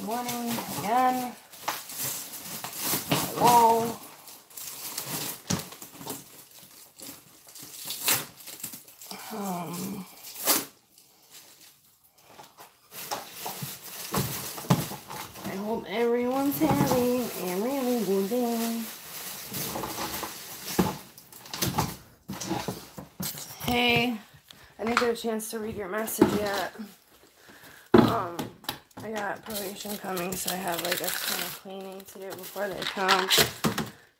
morning again. Hello. I hope everyone's having a really good day. Hey, I didn't get a chance to read your message yet. I got probation coming, so I have like a ton of cleaning to do before they come.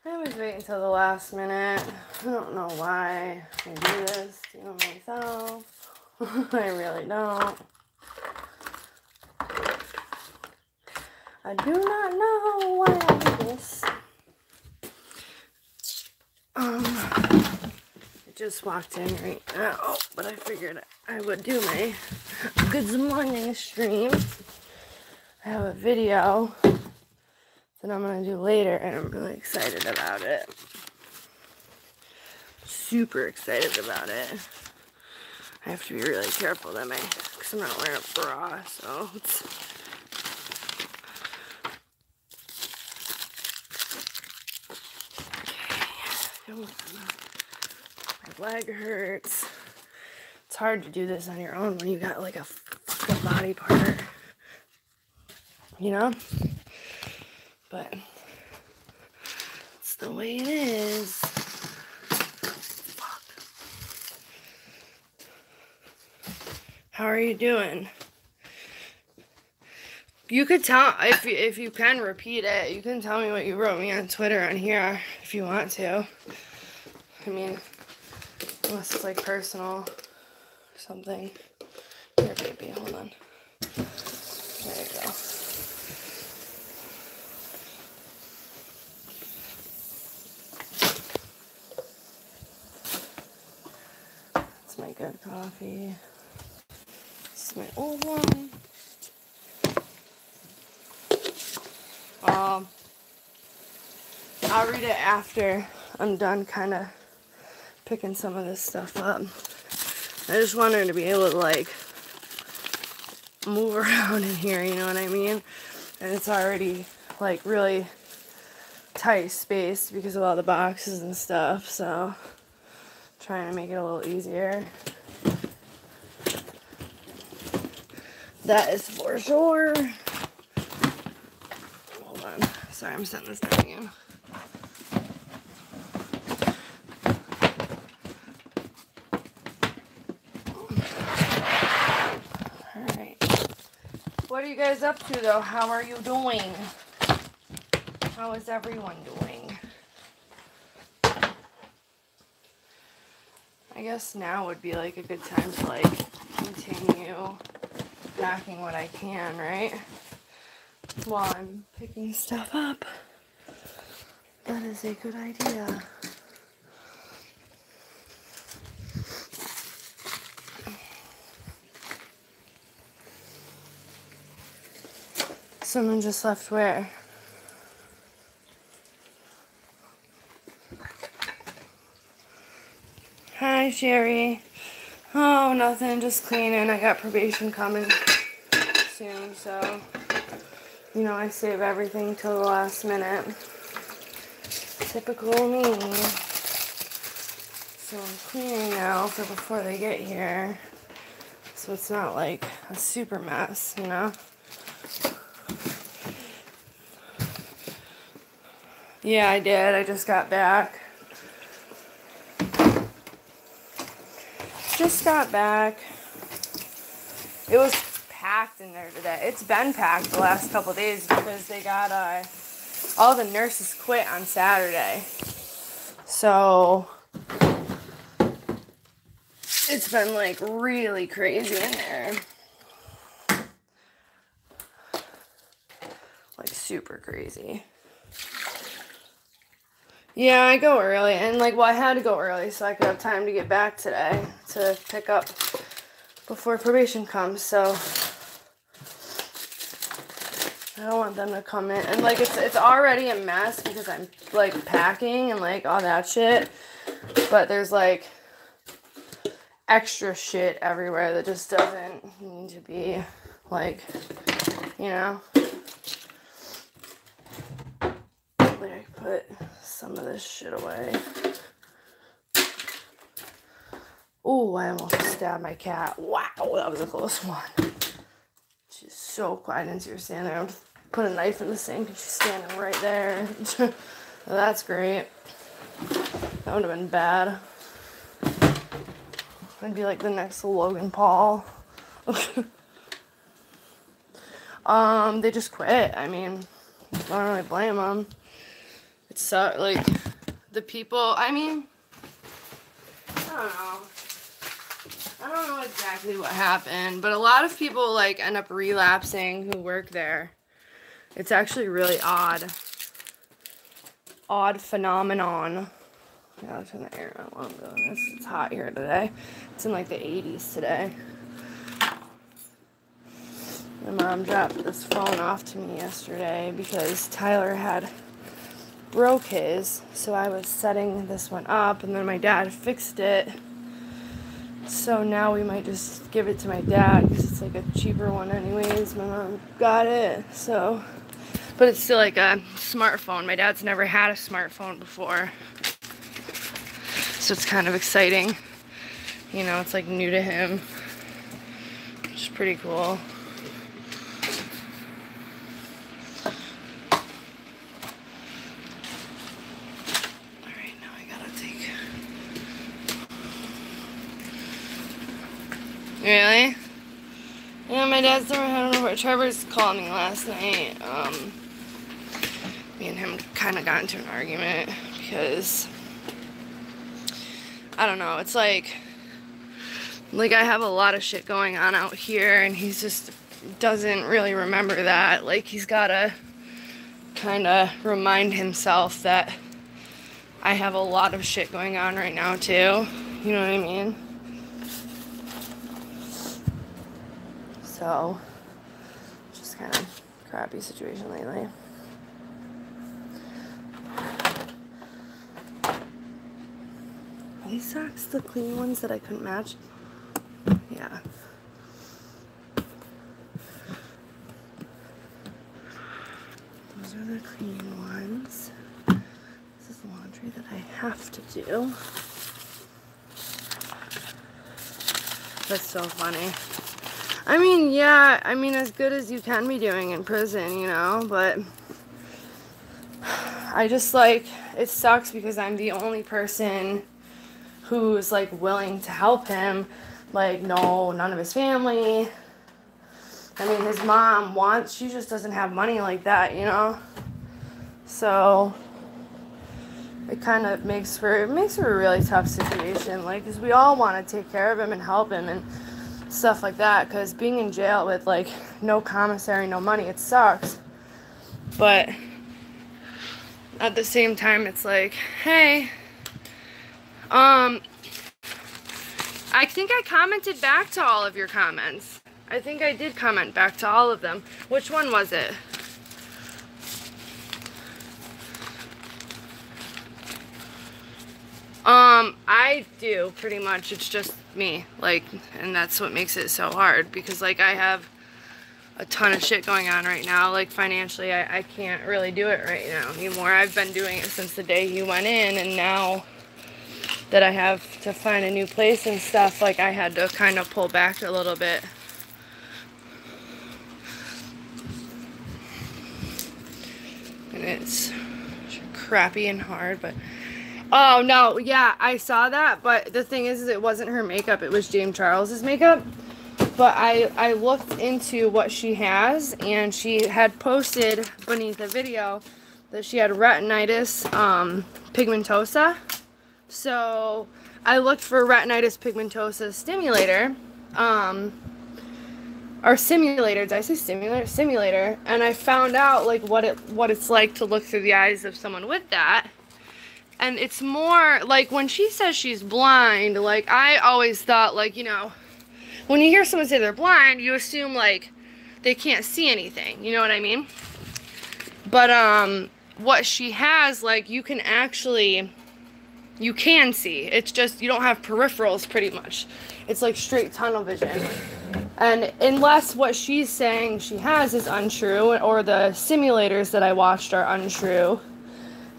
I always wait until the last minute. I don't know why I do this to myself. I really don't. I do not know why I do this. I just walked in right now, but I figured I would do my good morning stream. I have a video that I'm going to do later, and I'm really excited about it. Super excited about it. I have to be really careful that because I'm not wearing a bra, so it's... Okay, my leg hurts. It's hard to do this on your own when you got like a fucking body part. You know? But it's the way it is. Fuck. How are you doing? You could tell, if you can repeat it, you can tell me what you wrote me on Twitter on here if you want to. I mean, unless it's like personal or something. Here, baby, hold on. There you go. That's my good coffee. This is my old one. I'll read it after I'm done kind of picking some of this stuff up. I just want her to be able to like move around in here, you know what I mean? And it's already like really tight space because of all the boxes and stuff, so trying to make it a little easier. That is for sure. Hold on. Sorry, I'm setting this down again. What are you guys up to, though? How are you doing? How is everyone doing? I guess now would be, like, a good time to, like, continue packing what I can, right? While I'm picking stuff up. That is a good idea. Someone just left where? Hi, Sherry. Oh, nothing, just cleaning. I got probation coming soon, so, you know, I save everything till the last minute. Typical me. So I'm cleaning now for before they get here, so it's not like a super mess, you know? Yeah, I did. I just got back. Just got back. It was packed in there today. It's been packed the last couple days because they got all the nurses quit on Saturday. So it's been like really crazy in there. Like super crazy. Yeah, I go early, and like, well, I had to go early so I could have time to get back today to pick up before probation comes, so I don't want them to come in, and like, it's already a mess because I'm like packing and like all that shit, but there's like extra shit everywhere that just doesn't need to be, like, you know, Hopefully I can put some of this shit away. Oh, I almost stabbed my cat. Wow, that was a close one. She's so quiet. I didn't see her standing there. I put a knife in the sink and she's standing right there. That's great. That would have been bad. I'd be like the next Logan Paul. They just quit. I mean, I don't really blame them. It's so, like, the people, I mean, I don't know exactly what happened, but a lot of people, like, end up relapsing who work there. It's actually really odd phenomenon. Yeah, I'll turn the air on while I'm doing this. It's hot here today. It's in, like, the 80s today. My mom dropped this phone off to me yesterday because Tyler had broke his, so I was setting this one up, and then my dad fixed it. So now we might just give it to my dad because it's like a cheaper one anyways. My mom got it, so, but it's still like a smartphone. My dad's never had a smartphone before, so it's kind of exciting. You know, it's like new to him, which is pretty cool. Really? Yeah, my dad's never had one. Trevor's called me last night. Me and him kind of got into an argument because, I don't know, it's like I have a lot of shit going on out here, and he just doesn't really remember that. Like, he's gotta kind of remind himself that I have a lot of shit going on right now, too. You know what I mean? So, just kind of crappy situation lately. Are these socks the clean ones that I couldn't match? Yeah. Those are the clean ones. This is laundry that I have to do. That's so funny. I mean, yeah, I mean, as good as you can be doing in prison, you know, but I just, like, it sucks because I'm the only person who's, like, willing to help him. Like, no, none of his family. I mean, his mom wants, she just doesn't have money like that, you know? So, it kind of makes for a really tough situation, like, because we all want to take care of him and help him and stuff like that, because being in jail with, like, no commissary, no money, it sucks. But at the same time, it's like, hey, I think I commented back to all of your comments. I think I did comment back to all of them. Which one was it? I do, pretty much. It's just me, like, and that's what makes it so hard, because, like, I have a ton of shit going on right now. Like, financially, I can't really do it right now anymore. I've been doing it since the day you went in, and now that I have to find a new place and stuff, like, I had to kind of pull back a little bit. And it's crappy and hard, but oh no, yeah, I saw that, but the thing is it wasn't her makeup, it was James Charles's makeup. But I looked into what she has, and she had posted beneath a video that she had retinitis pigmentosa. So I looked for retinitis pigmentosa stimulator, or simulator, did I say stimulator? Simulator, and I found out, like, what it's like to look through the eyes of someone with that. And it's more, like, when she says she's blind, like, I always thought, like, you know, when you hear someone say they're blind, you assume, like, they can't see anything, you know what I mean? But, what she has, like, you can see. It's just, you don't have peripherals, pretty much. It's, like, straight tunnel vision. And unless what she's saying she has is untrue, or the simulators that I watched are untrue,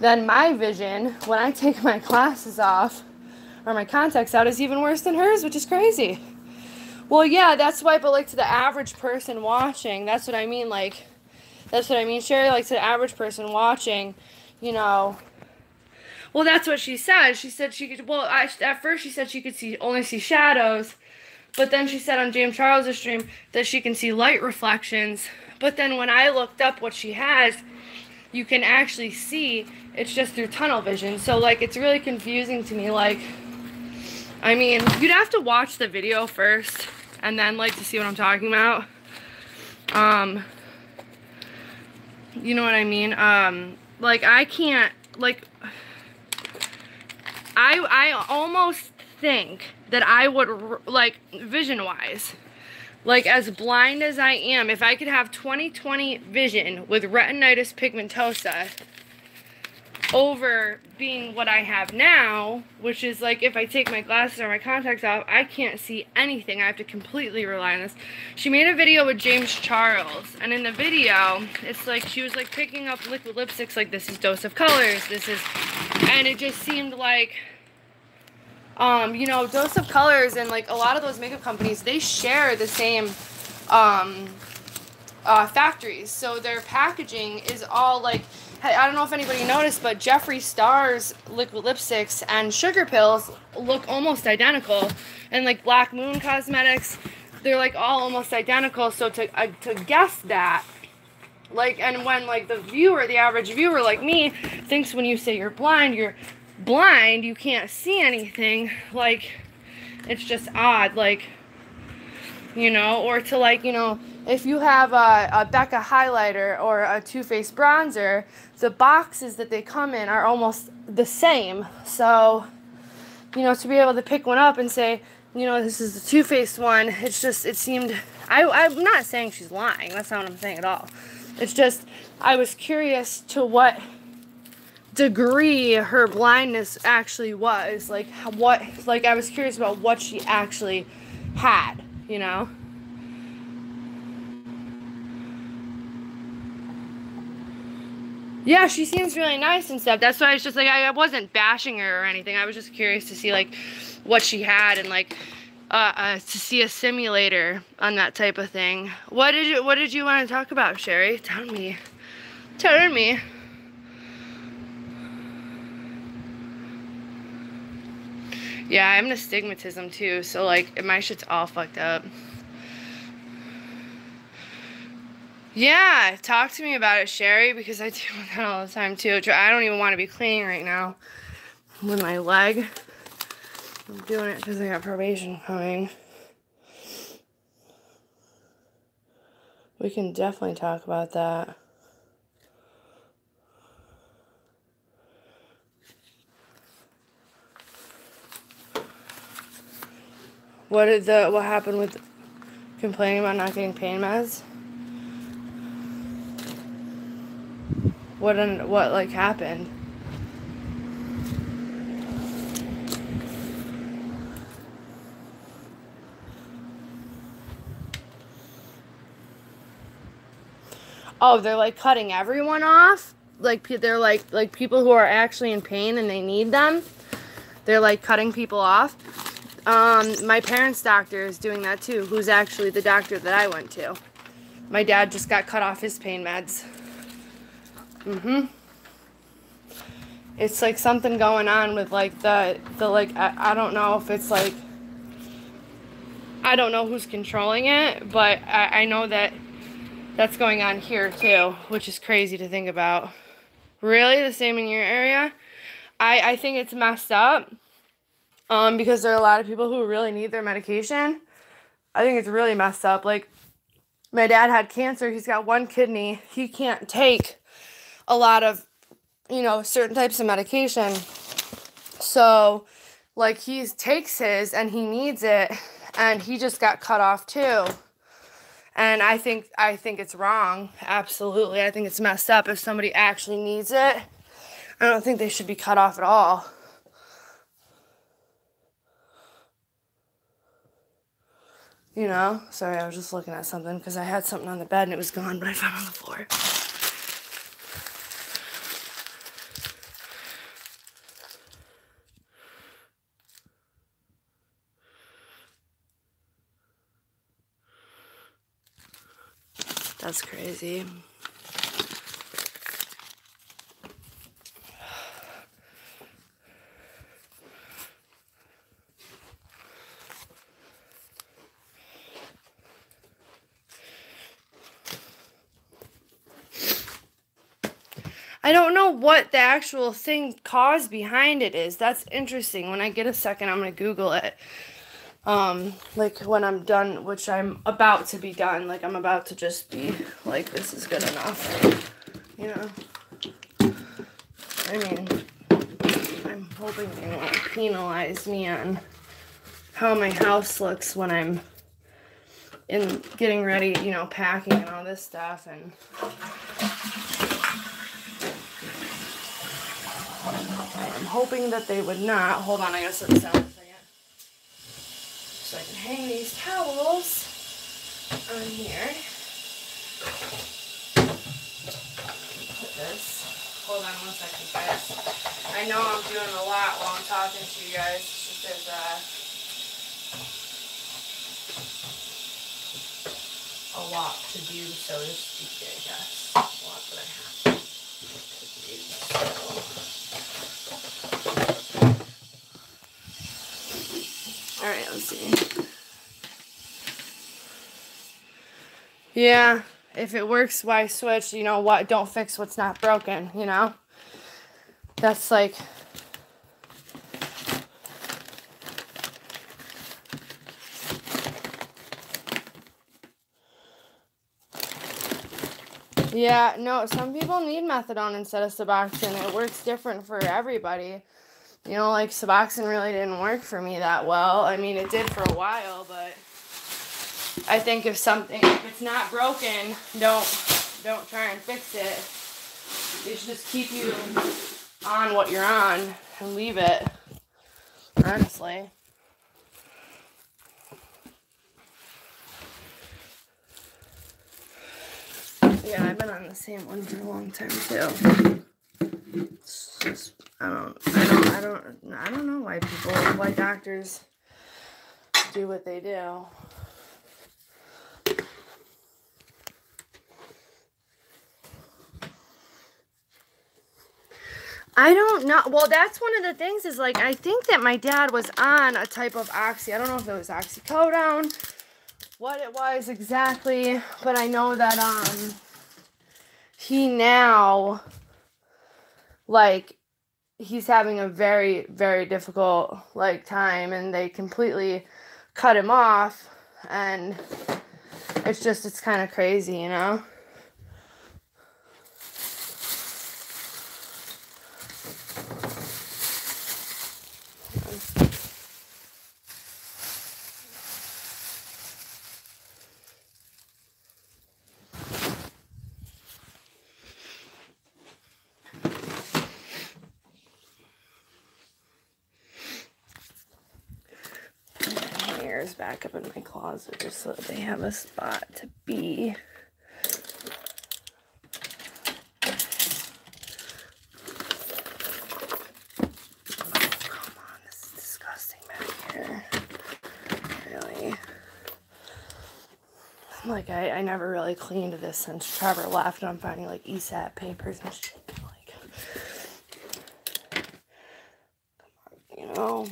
then my vision, when I take my glasses off, or my contacts out, is even worse than hers, which is crazy. Well, yeah, that's why, but like to the average person watching, that's what I mean, like, that's what I mean, Sherry, like to the average person watching, you know, well, that's what she said. She said she could, well, at first she said she could only see shadows, but then she said on James Charles' stream that she can see light reflections, but then when I looked up what she has, you can actually see, it's just through tunnel vision, so like, it's really confusing to me, like, I mean, you'd have to watch the video first, and then, like, to see what I'm talking about. You know what I mean? Like, I can't, like, I almost think that I would, like, vision-wise, like, as blind as I am, if I could have 20/20 vision with retinitis pigmentosa over being what I have now, which is like if I take my glasses or my contacts off, I can't see anything. I have to completely rely on this. She made a video with James Charles, and in the video, it's like she was like picking up liquid lipsticks, like this is Dose of Colors, this is, and it just seemed like, you know, Dose of Colors and like a lot of those makeup companies, they share the same factories, so their packaging is all like, I don't know if anybody noticed, but Jeffree Star's liquid lipsticks and Sugar Pills look almost identical, and like Black Moon Cosmetics, they're like all almost identical. So to guess that, like, and when like the viewer, the average viewer like me, thinks when you say you're blind, you can't see anything, like, it's just odd, like, you know, or to like, you know, if you have a Becca highlighter or a Too Faced bronzer, the boxes that they come in are almost the same. So, you know, to be able to pick one up and say, you know, this is the Too Faced one, it's just, it seemed, I'm not saying she's lying, that's not what I'm saying at all. It's just, I was curious to what degree her blindness actually was, like, what, like, I was curious about what she actually had, you know? Yeah, she seems really nice and stuff. That's why I was just like, I wasn't bashing her or anything. I was just curious to see like what she had, and like to see a simulator on that type of thing. What did you want to talk about, Sherry? Tell me. Yeah, I'm an astigmatism too, so like my shit's all fucked up. Yeah, talk to me about it, Sherry, because I deal with that all the time too. I don't even want to be cleaning right now with my leg. I'm doing it because I got probation coming. We can definitely talk about that. What happened with complaining about not getting pain meds? What like happened? Oh, they're like cutting everyone off? Like they're like people who are actually in pain and they need them. They're like cutting people off. My parents' doctor is doing that too, who's actually the doctor that I went to. My dad just got cut off his pain meds. It's like something going on with like the like, I don't know if it's like, I don't know who's controlling it, but I know that that's going on here too, which is crazy to think about. Really? The same in your area? I think it's messed up, because there are a lot of people who really need their medication. I think it's really messed up. Like, my dad had cancer. He's got one kidney. He can't take a lot of, you know, certain types of medication. So, like, he takes his and he needs it, and he just got cut off too. And I think it's wrong. Absolutely. I think it's messed up. If somebody actually needs it, I don't think they should be cut off at all. You know? Sorry, I was just looking at something because I had something on the bed and it was gone, but I found it on the floor. That's crazy. I don't know what the actual thing cause behind it is. That's interesting. When I get a second, I'm going to Google it. Like when I'm done, which I'm about to be done. Like I'm about to just be like, this is good enough. You know? I mean, I'm hoping they won't penalize me on how my house looks when I'm in getting ready, you know, packing and all this stuff. And I'm hoping that they would not. Hold on, I gotta set this down for a second. So I can hang these towels on here. Put this. Hold on one second, guys. I know I'm doing a lot while I'm talking to you guys. It's just there's a lot to do, so to speak, I guess. A lot that I have to do, so. Alright, let's see. Yeah, if it works, why switch? You know what? Don't fix what's not broken, you know? That's like... Yeah, no, some people need methadone instead of Suboxone. It works different for everybody. You know, like Suboxone really didn't work for me that well. I mean, it did for a while, but I think if it's not broken, don't try and fix it. It should just keep you on what you're on and leave it, honestly. Yeah, I've been on the same one for a long time too. It's just, I don't know why doctors do what they do. I don't know. Well, that's one of the things is like, I think that my dad was on a type of oxy. I don't know if it was oxycodone, what it was exactly, but I know that, he now, like, he's having a very, very difficult, like, time, and they completely cut him off, and it's kind of crazy, you know? Back up in my closet just so that they have a spot to be. Come on, this is disgusting back here. Really. Like, I never really cleaned this since Trevor left, and I'm finding like ESAT papers and shit. Like, come on, you know.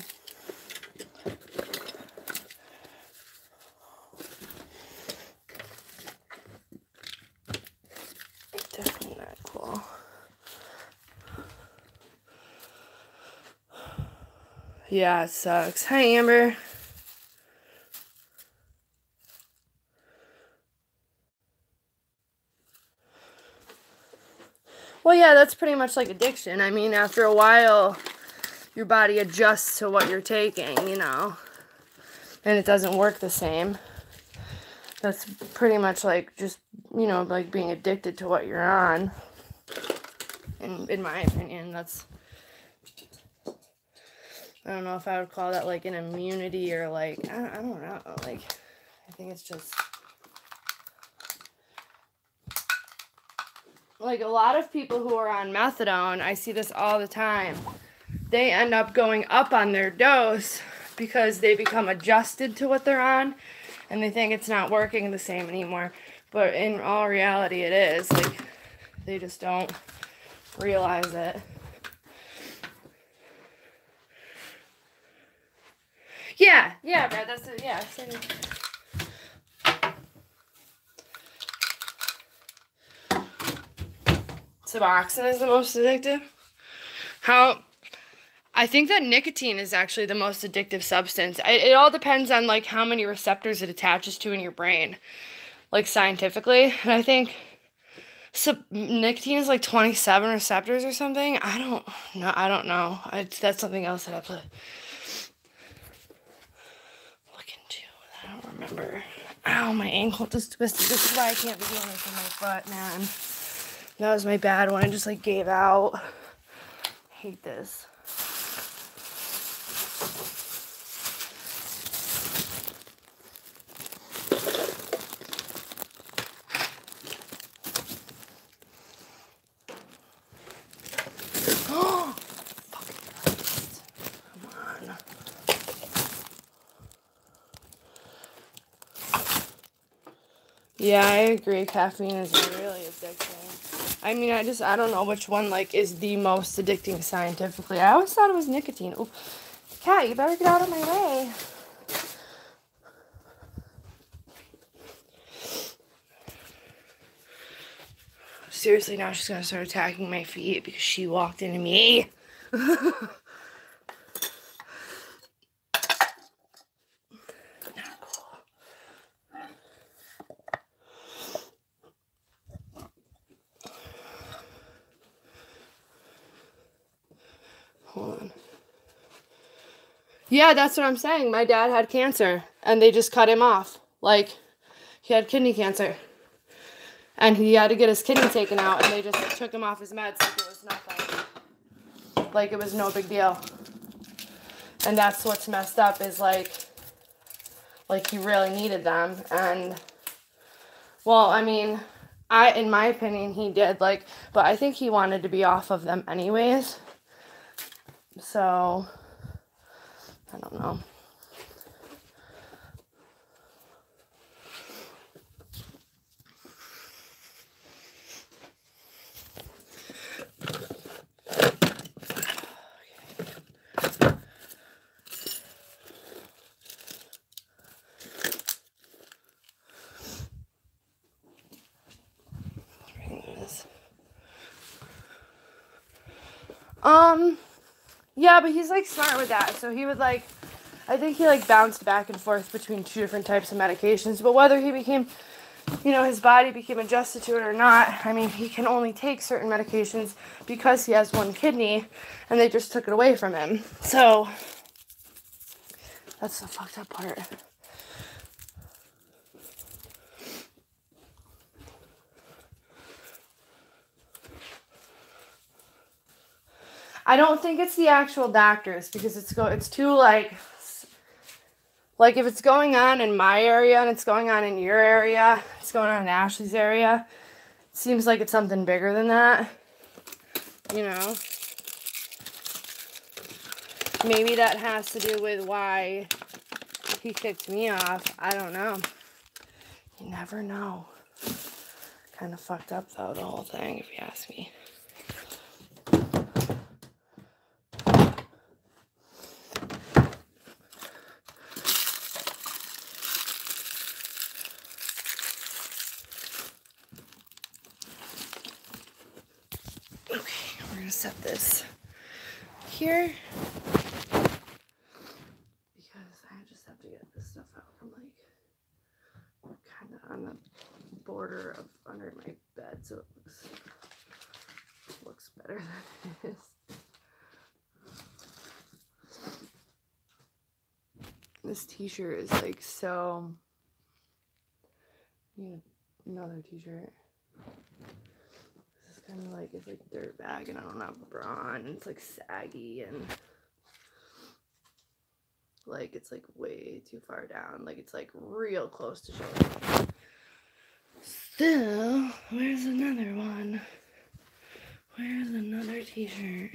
Yeah, it sucks. Hi, Amber. Well, yeah, that's pretty much like addiction. I mean, after a while, your body adjusts to what you're taking, you know, and it doesn't work the same. That's pretty much like just, you know, like being addicted to what you're on. And in my opinion, that's... I don't know if I would call that like an immunity or like, I don't know, like, I think it's just, like a lot of people who are on methadone, I see this all the time, they end up going up on their dose because they become adjusted to what they're on and they think it's not working the same anymore. But in all reality, it is. Like, they just don't realize it. Yeah, Brad, that's it. Yeah, Suboxone is the most addictive. I think that nicotine is actually the most addictive substance. It all depends on, like, how many receptors it attaches to in your brain, like, scientifically. And I think nicotine is like 27 receptors or something. I don't know. That's something else that I have to look into. I don't remember. Ow, my ankle just twisted. This is why I can't be doing this in my butt, man. That was my bad one. I just, like, gave out. I hate this. Yeah, I agree. Caffeine is really addicting. I mean, I don't know which one, like, is the most addicting scientifically. I always thought it was nicotine. Oh, Cat, you better get out of my way. Seriously, now she's gonna start attacking my feet because she walked into me. Hold on. Yeah, that's what I'm saying. My dad had cancer, and they just cut him off. Like, he had kidney cancer. And he had to get his kidney taken out, and they just took him off his meds like it was nothing. Like it was no big deal. And that's what's messed up is, like he really needed them. And, well, I mean, in my opinion, he did, like, but I think he wanted to be off of them anyways. So, I don't know. Yeah, but he's, like, smart with that. So he would, like, I think he, like, bounced back and forth between 2 different types of medications. But whether he became, you know, his body became adjusted to it or not, I mean, he can only take certain medications because he has one kidney, and they just took it away from him. So, that's the fucked up part. I don't think it's the actual doctors because it's too, like if it's going on in my area and it's going on in your area, it's going on in Ashley's area, it seems like it's something bigger than that, you know? Maybe that has to do with why he kicked me off. I don't know. You never know. Kind of fucked up, though, the whole thing, if you ask me. Okay, we're going to set this here. Because I just have to get this stuff out from, like, kind of on the border of under my bed so it looks better than it is. This t-shirt is, like, so, another t-shirt. This is kind of like, it's like dirt bag and I don't have a bra and it's like saggy and like it's like way too far down. Like it's like real close to shoulder. Still, where's another one? Where's another t-shirt?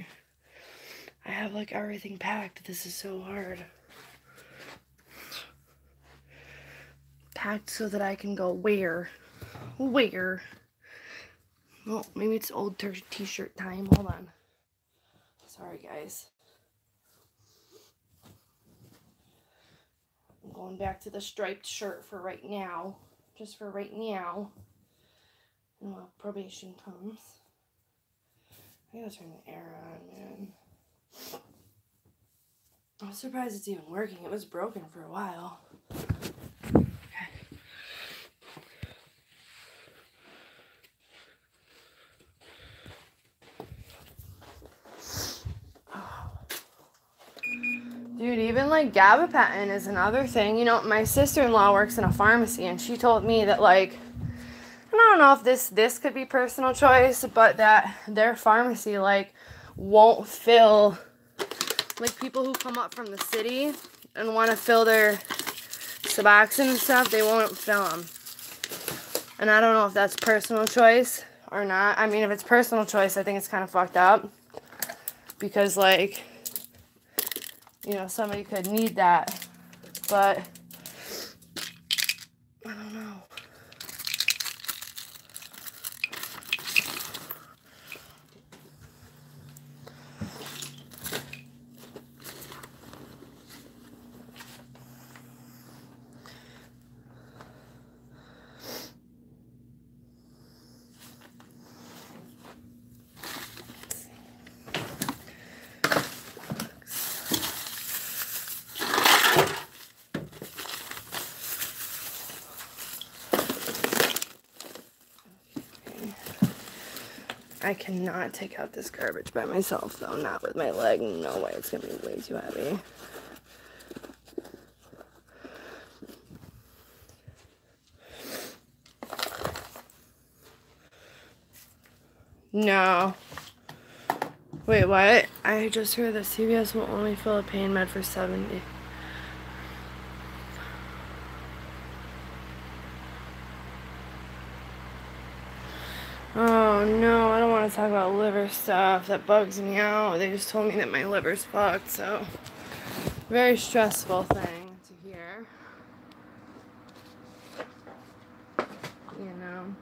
I have like everything packed. This is so hard. Packed so that I can go where? Where? Oh, maybe it's old t-shirt time. Hold on. Sorry, guys. I'm going back to the striped shirt for right now. Just for right now. And while probation comes. I gotta turn the air on, man. I'm surprised it's even working. It was broken for a while. Okay. Dude, even like gabapentin is another thing. You know, my sister-in-law works in a pharmacy, and she told me that, like, I don't know if this could be personal choice, but that their pharmacy, like, won't fill, like, people who come up from the city and want to fill their Suboxone and stuff, they won't fill them. And I don't know if that's personal choice or not. I mean, if it's personal choice, I think it's kind of fucked up. Because, like, you know, somebody could need that. But I don't know. I cannot take out this garbage by myself, though. Not with my leg. No way. It's going to be way too heavy. No. Wait, what? I just heard that CVS will only fill a pain med for 70. Oh, no, I don't want to talk about liver stuff. That bugs me out. They just told me that my liver's fucked, so very stressful thing to hear. You know.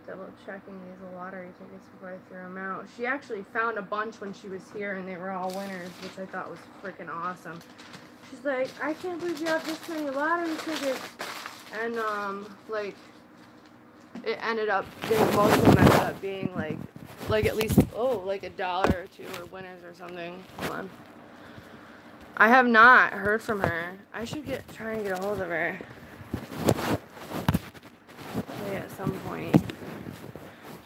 Double checking these lottery tickets before I threw them out. She actually found a bunch when she was here, and they were all winners, which I thought was freaking awesome. She's like, I can't believe you have this many lottery tickets. And, like, it ended up, most of them ended up being, like at least, like $1 or $2 or winners or something. Hold on. I have not heard from her. I should try and get a hold of her. Maybe at some point.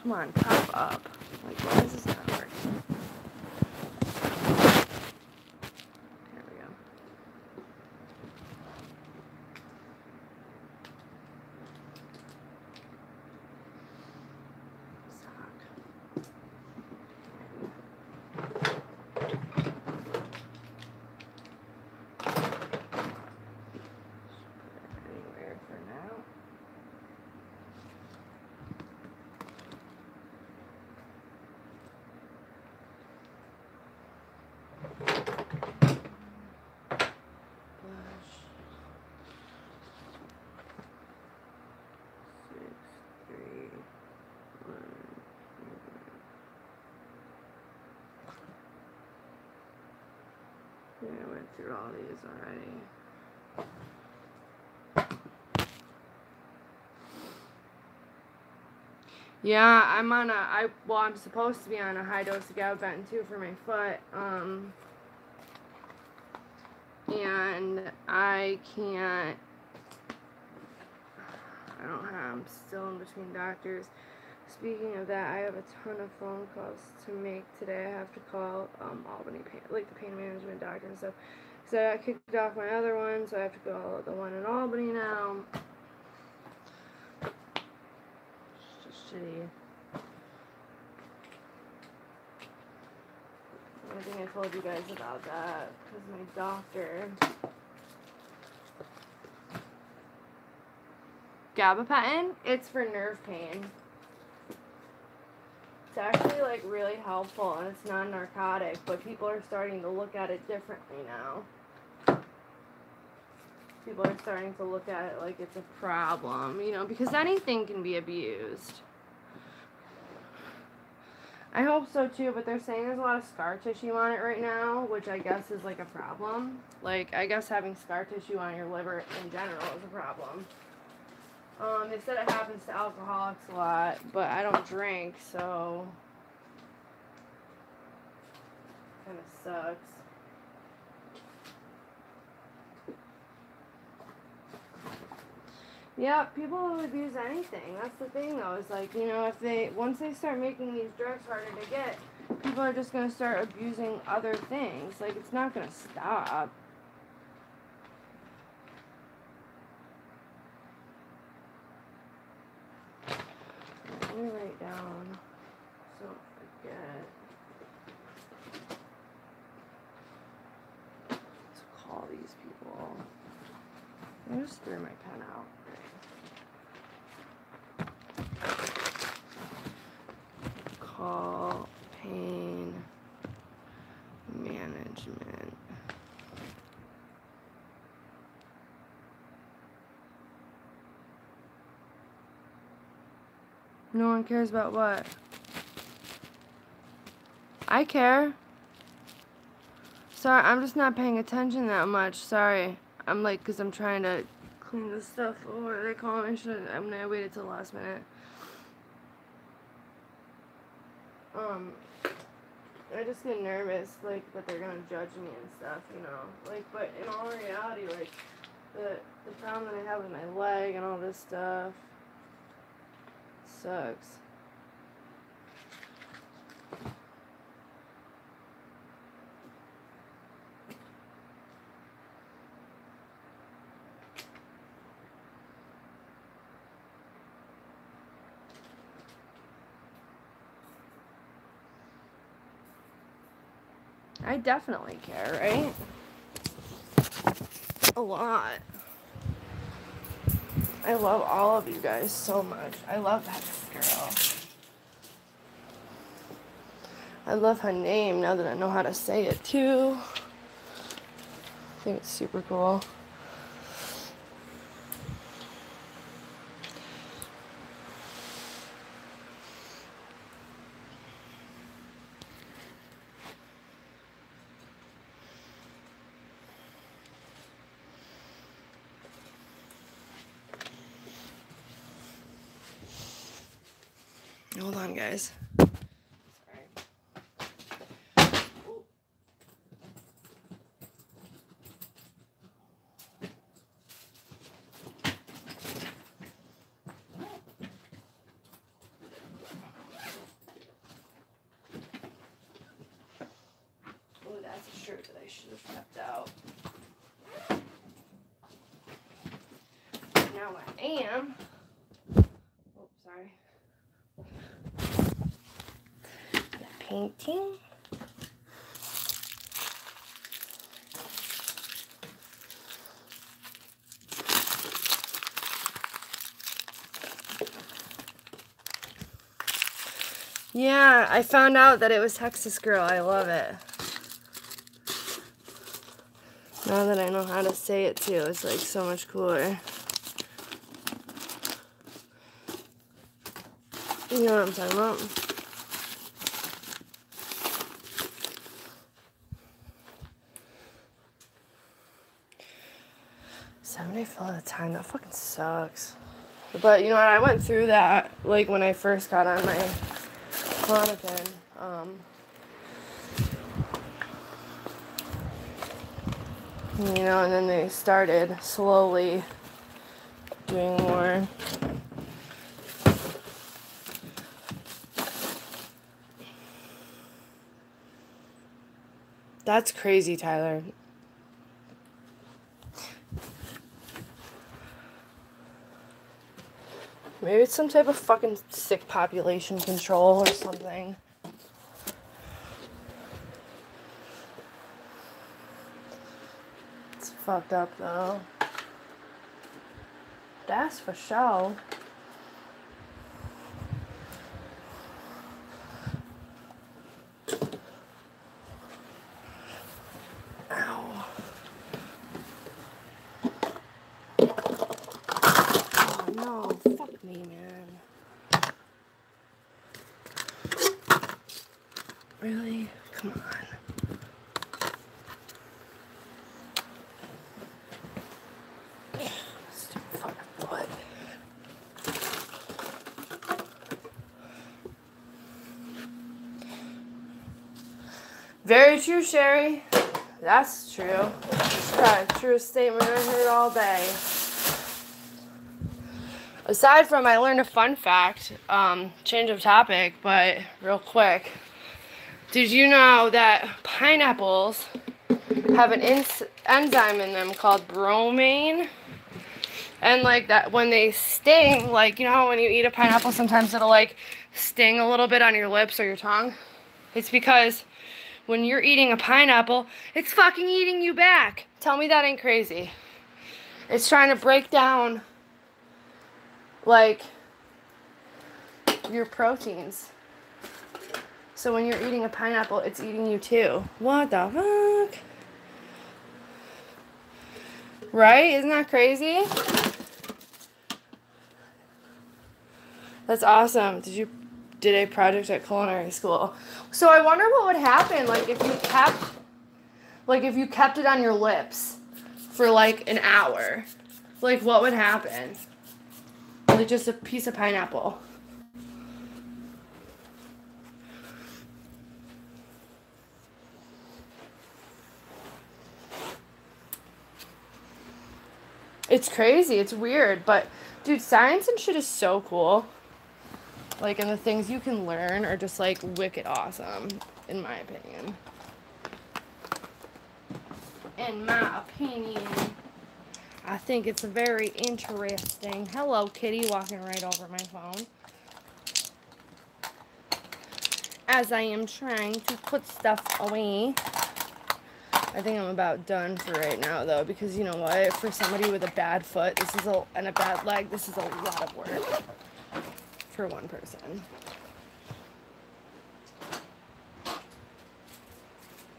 Come on, pop up. Like, why is this not working? Yeah, I went through all these already. Yeah, I'm supposed to be on a high dose of gabapentin too for my foot. And I can't, I'm still in between doctors. Speaking of that, I have a ton of phone calls to make today. I have to call Albany, like the pain management doctor and stuff. So I kicked off my other one, so I have to go to the one in Albany now. It's just shitty. I think I told you guys about that because my doctor. Gabapentin, it's for nerve pain. It's actually, like, really helpful, and it's non-narcotic, but people are starting to look at it differently now. people are starting to look at it like it's a problem, you know, because anything can be abused. I hope so too, but they're saying there's a lot of scar tissue on it right now, which I guess is like a problem. Like, I guess having scar tissue on your liver in general is a problem. They said it happens to alcoholics a lot, but I don't drink, so kind of sucks. Yeah, people will abuse anything. That's the thing, though. Is like, you know, once they start making these drugs harder to get, people are just gonna start abusing other things. Like, it's not gonna stop. Let me write down so I don't forget. Let's call these people. I just threw my pen out. Call pain management. No one cares about what? I care. Sorry, I'm just not paying attention that much. Sorry. I'm like, because I'm trying to clean this stuff. Or what are they calling it? I'm going to wait until the last minute. I just get nervous, like, that they're going to judge me and stuff, you know. Like, but in all reality, like, the problem that I have with my leg and all this stuff sucks. I definitely care, right? A lot. I love all of you guys so much. I love that girl. I love her name now that I know how to say it too. I think it's super cool. Hold on, guys. Sorry. Ooh. Oh, that's a shirt that I should have kept out. Now I am. Oh, sorry. Painting. Yeah, I found out that it was Texas Girl. I love it. Now that I know how to say it too, it's like so much cooler. You know what I'm talking about? $70 at a time, that fucking sucks. But you know what, I went through that, like, when I first got on my Klonopin. You know, and then they started slowly doing more. That's crazy, Tyler. Maybe it's some type of fucking sick population control or something. It's fucked up, though. That's for sure. Ow. Very true, Sherry. That's true. It's probably the truest statement I heard all day. Aside from, I learned a fun fact, change of topic, but real quick. Did you know that pineapples have an enzyme in them called bromine? And like that, when they sting, like, you know how when you eat a pineapple, sometimes it'll like sting a little bit on your lips or your tongue? It's because when you're eating a pineapple, it's fucking eating you back. Tell me that ain't crazy. It's trying to break down, like, your proteins. So when you're eating a pineapple, it's eating you too. What the fuck? Right? Isn't that crazy? That's awesome. Did a project at culinary school. So I wonder what would happen, like, if you kept it on your lips for like an hour. Like, what would happen? Like, just a piece of pineapple. It's crazy. It's weird. But, dude, science and shit is so cool. Like, and the things you can learn are just, like, wicked awesome, in my opinion. In my opinion. I think it's very interesting. Hello, kitty, walking right over my phone. As I am trying to put stuff away. I think I'm about done for right now, though, because you know what? For somebody with a bad foot, and a bad leg, this is a lot of work for one person.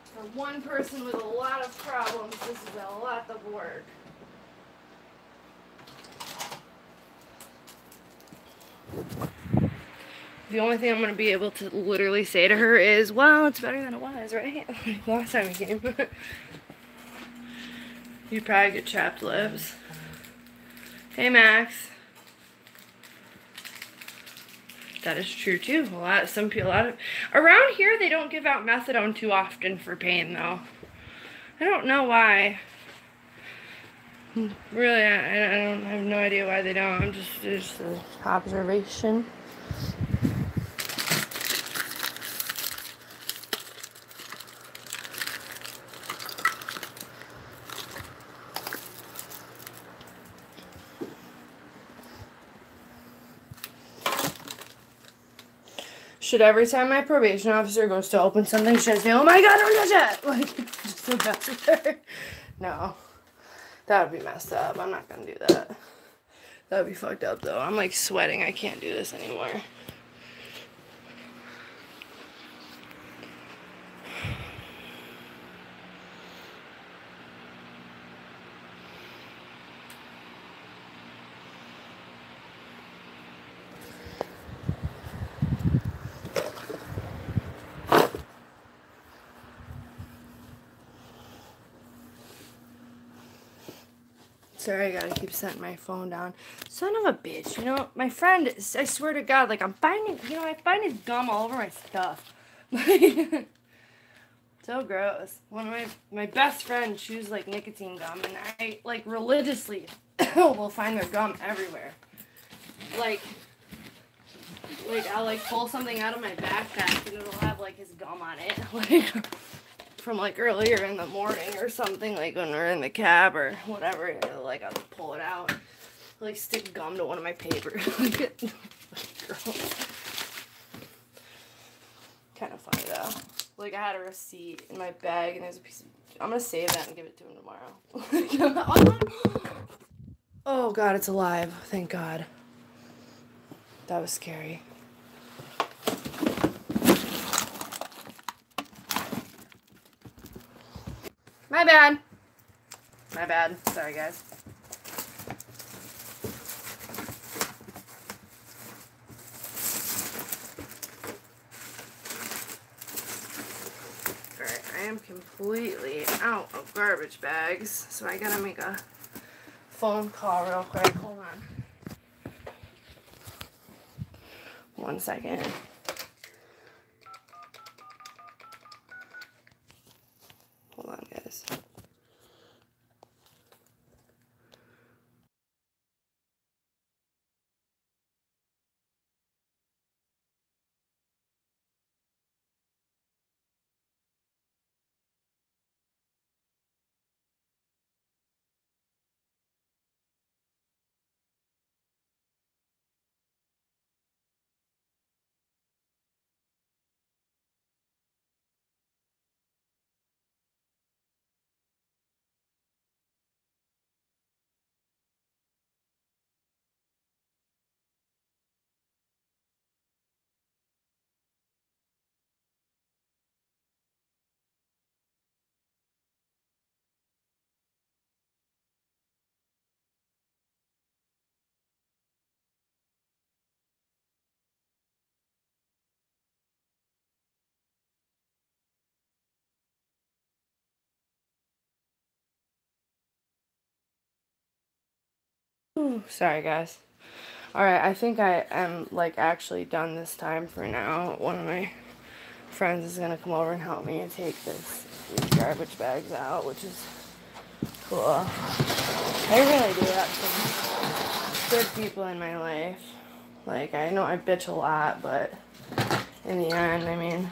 For one person with a lot of problems, this is a lot of work. The only thing I'm going to be able to literally say to her is, well, it's better than it was, right? Last time we came. You'd probably get chapped lips. Hey, Max. That is true, too. Around here, they don't give out methadone too often for pain, though. I don't know why. Really, I have no idea why they don't. It's just an observation. Should every time my probation officer goes to open something, should I say, oh my god, don't touch it! Like, just so bad. No. That would be messed up. I'm not gonna do that. That would be fucked up, though. I'm, like, sweating. I can't do this anymore. Sorry, I gotta keep setting my phone down. Son of a bitch, you know, my friend, I swear to God, like, I'm finding, you know, I find his gum all over my stuff. So gross. One of my best friends chews, like, nicotine gum, and I, like, religiously will find their gum everywhere. Like, I'll, like, pull something out of my backpack, and it'll have, like, his gum on it, like, from, like, earlier in the morning or something, like, when we're in the cab or whatever, like, I'll pull it out, like, stick gum to one of my papers. Kind of funny, though. Like, I had a receipt in my bag, and there's a piece of, I'm gonna save that and give it to him tomorrow. Oh, God, it's alive. Thank God. That was scary. My bad. My bad. Sorry, guys. Alright, I am completely out of garbage bags, so I gotta make a phone call real quick. Hold on. 1 second. Sorry, guys. Alright, I think I am, like, actually done this time for now. One of my friends is gonna come over and help me take these garbage bags out, which is cool. I really do have some good people in my life. Like, I know I bitch a lot, but in the end, I mean,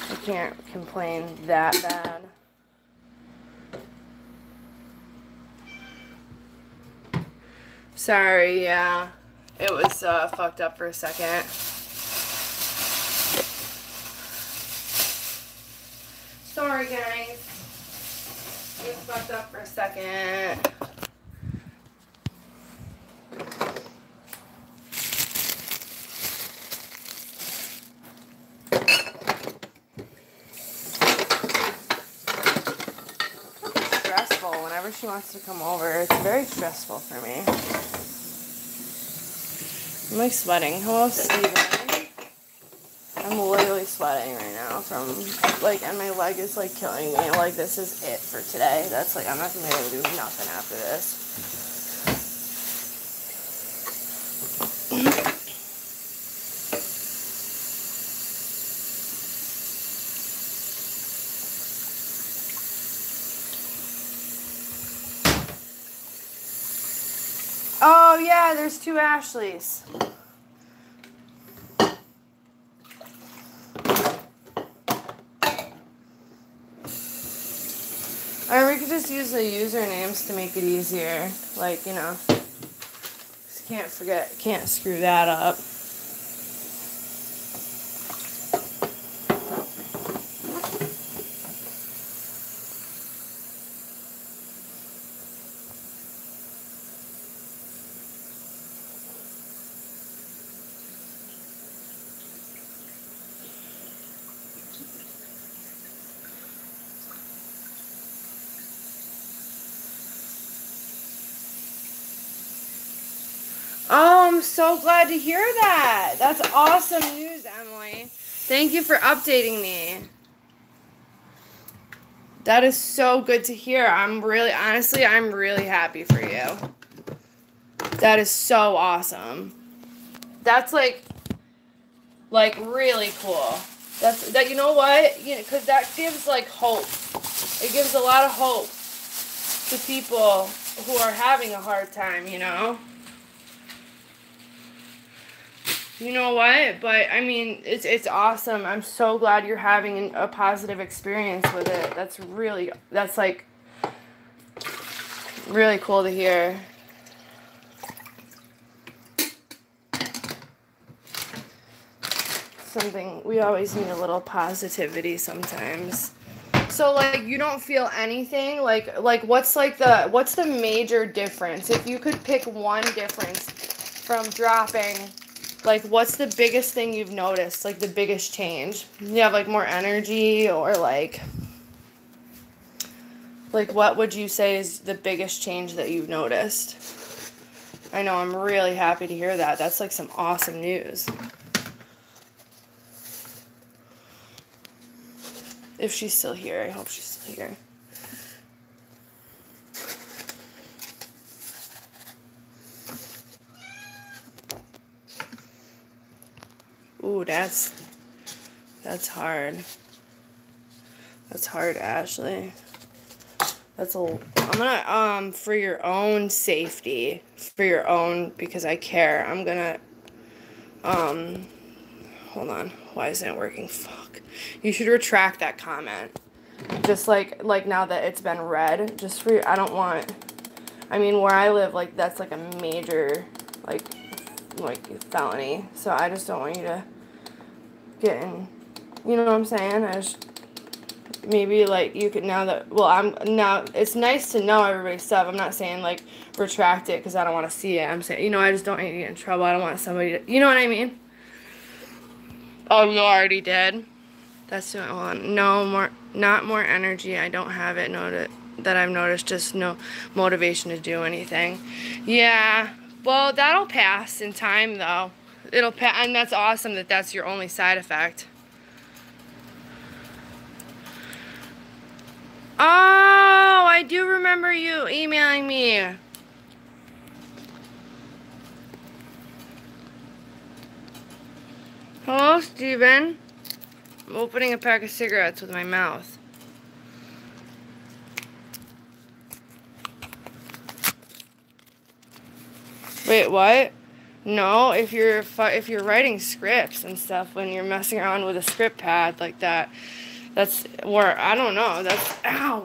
I can't complain that bad. Sorry, yeah. It was fucked up for a second. Sorry, guys. It was fucked up for a second. Stressful whenever she wants to come over. It's very stressful for me. I'm like sweating. Hello, Steven. I'm literally sweating right now from, like, and my leg is, like, killing me. Like, this is it for today. That's, like, I'm not going to be able to do nothing after this. Oh, yeah, there's 2 Ashleys. Or we could just use the usernames to make it easier. Like, you know, just can't screw that up. Oh, I'm so glad to hear that. That's awesome news, Emily. Thank you for updating me. That is so good to hear. Honestly, I'm really happy for you. That is so awesome. That's like really cool. You know what? You know, 'cause that gives like hope. It gives a lot of hope to people who are having a hard time, you know? You know what? But, I mean, it's awesome. I'm so glad you're having a positive experience with it. That's like, really cool to hear. We always need a little positivity sometimes. So, like, you don't feel anything? Like what's the major difference? If you could pick one difference from dropping, like, what's the biggest thing you've noticed? Like, the biggest change? You have, like, more energy, or, like, what would you say is the biggest change that you've noticed? I know, I'm really happy to hear that. That's, like, some awesome news. If she's still here, I hope she's still here. Ooh, that's hard. That's hard, Ashley. I'm gonna, for your own safety, because I care, I'm gonna, hold on. Why isn't it working? Fuck. You should retract that comment. Just like now that it's been read, just for, I don't want, I mean, where I live, like, that's like a major, like felony. So I just don't want you to get in, you know what I'm saying? Maybe, like, you could, it's nice to know everybody's stuff. I'm not saying, like, retract it because I don't want to see it. I'm saying, you know, I just don't want you to get in trouble. I don't want somebody to, you know what I mean? Oh, you already did? That's doing, hold on. No, not more energy. I don't have it that I've noticed. Just no motivation to do anything. Yeah, well, that'll pass in time, though. It'll pass, and that's awesome that that's your only side effect. Oh, I do remember you emailing me. Hello, Steven. I'm opening a pack of cigarettes with my mouth. Wait, what? No, if you're writing scripts and stuff, when you're messing around with a script pad like that, that's where, I don't know, that's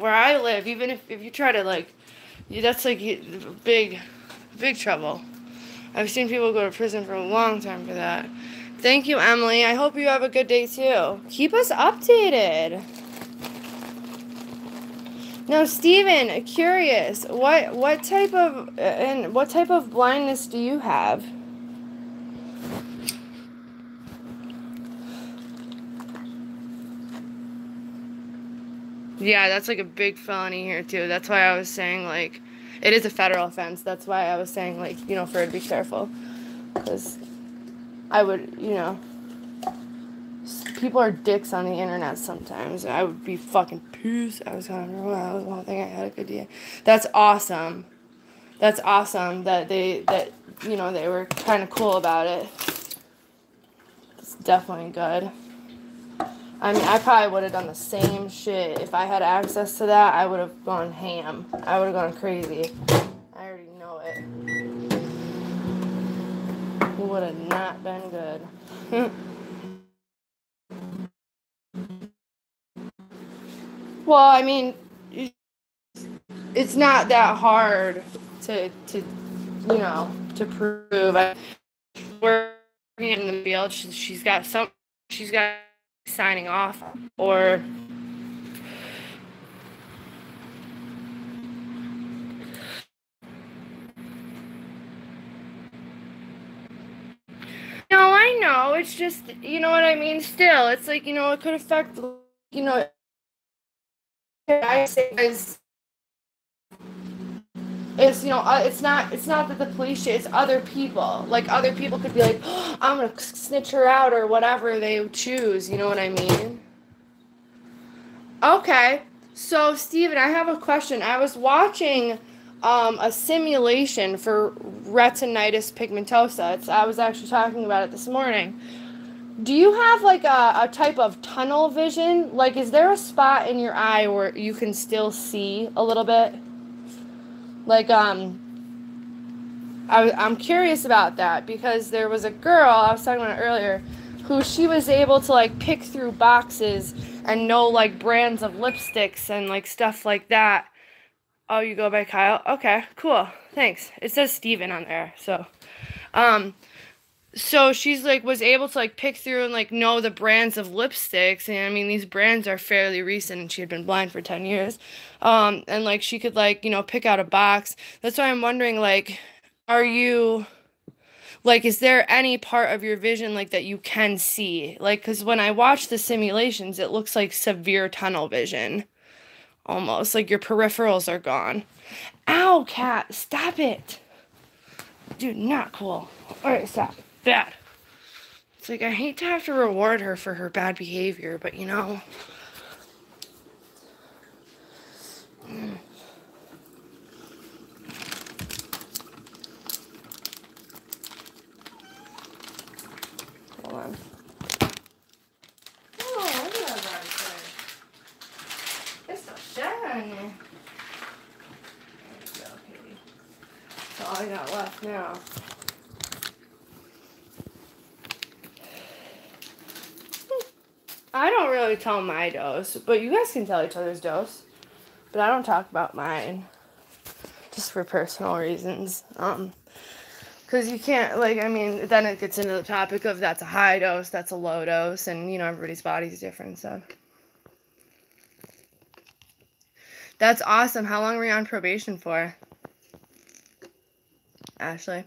where I live. Even if you try to like, that's like big trouble. I've seen people go to prison for a long time for that. Thank you, Emily. I hope you have a good day too. Keep us updated. Now, Steven, curious, what type of blindness do you have? Yeah, that's like a big felony here too. That's why I was saying, like, it is a federal offense. That's why I was saying, like, you know, for her to be careful. Because I would, you know, people are dicks on the internet sometimes. I would be fucking pissed. I was going, oh, that was one thing I had a good day. That's awesome. That's awesome that you know, they were kind of cool about it. It's definitely good. I mean, I probably would have done the same shit. If I had access to that, I would have gone ham. I would have gone crazy. I already know it. It would have not been good. Well, I mean, it's not that hard to you know, to prove. We're in the field. She's got signing off, or no, I know. It's just, you know what I mean. Still, it's like, you know, it could affect, you know. I say is, you know, it's not that the police, it's other people. Like, other people could be like, oh, I'm gonna snitch her out or whatever they choose. You know what I mean? Okay. So, Steven, I have a question. I was watching a simulation for retinitis pigmentosa. I was actually talking about it this morning. Do you have like a type of tunnel vision? Like, is there a spot in your eye where you can still see a little bit? Like, I'm curious about that because there was a girl, I was talking about earlier, who she was able to like pick through boxes and know like brands of lipsticks and like stuff like that. Oh, you go by Kyle? Okay, cool. Thanks. It says Steven on there. So she's like was able to like pick through and like know the brands of lipsticks, and I mean these brands are fairly recent, and she had been blind for 10 years. And like she could like, you know, pick out a box. That's why I'm wondering, like, are you like, is there any part of your vision like that you can see? Like, because when I watch the simulations, it looks like severe tunnel vision. Almost like your peripherals are gone. Ow, cat, stop it. Dude, not cool. Alright, stop. Bad. It's like, I hate to have to reward her for her bad behavior, but you know. Hold on. Oh, look at that right there. It's so shiny. There you go, Katie. That's all I got left now. I don't really tell my dose, but you guys can tell each other's dose. But I don't talk about mine, just for personal reasons. Because you can't, like, I mean, then it gets into the topic of that's a high dose, that's a low dose, and, you know, everybody's body's different, so. That's awesome. How long were you on probation for, Ashley?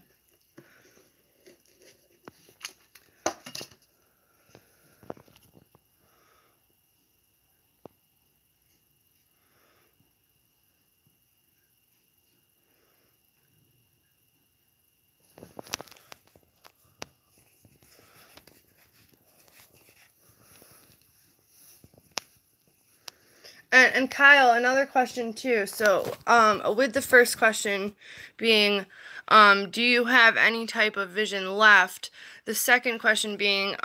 And Kyle, another question too. So, with the first question being, do you have any type of vision left? The second question being,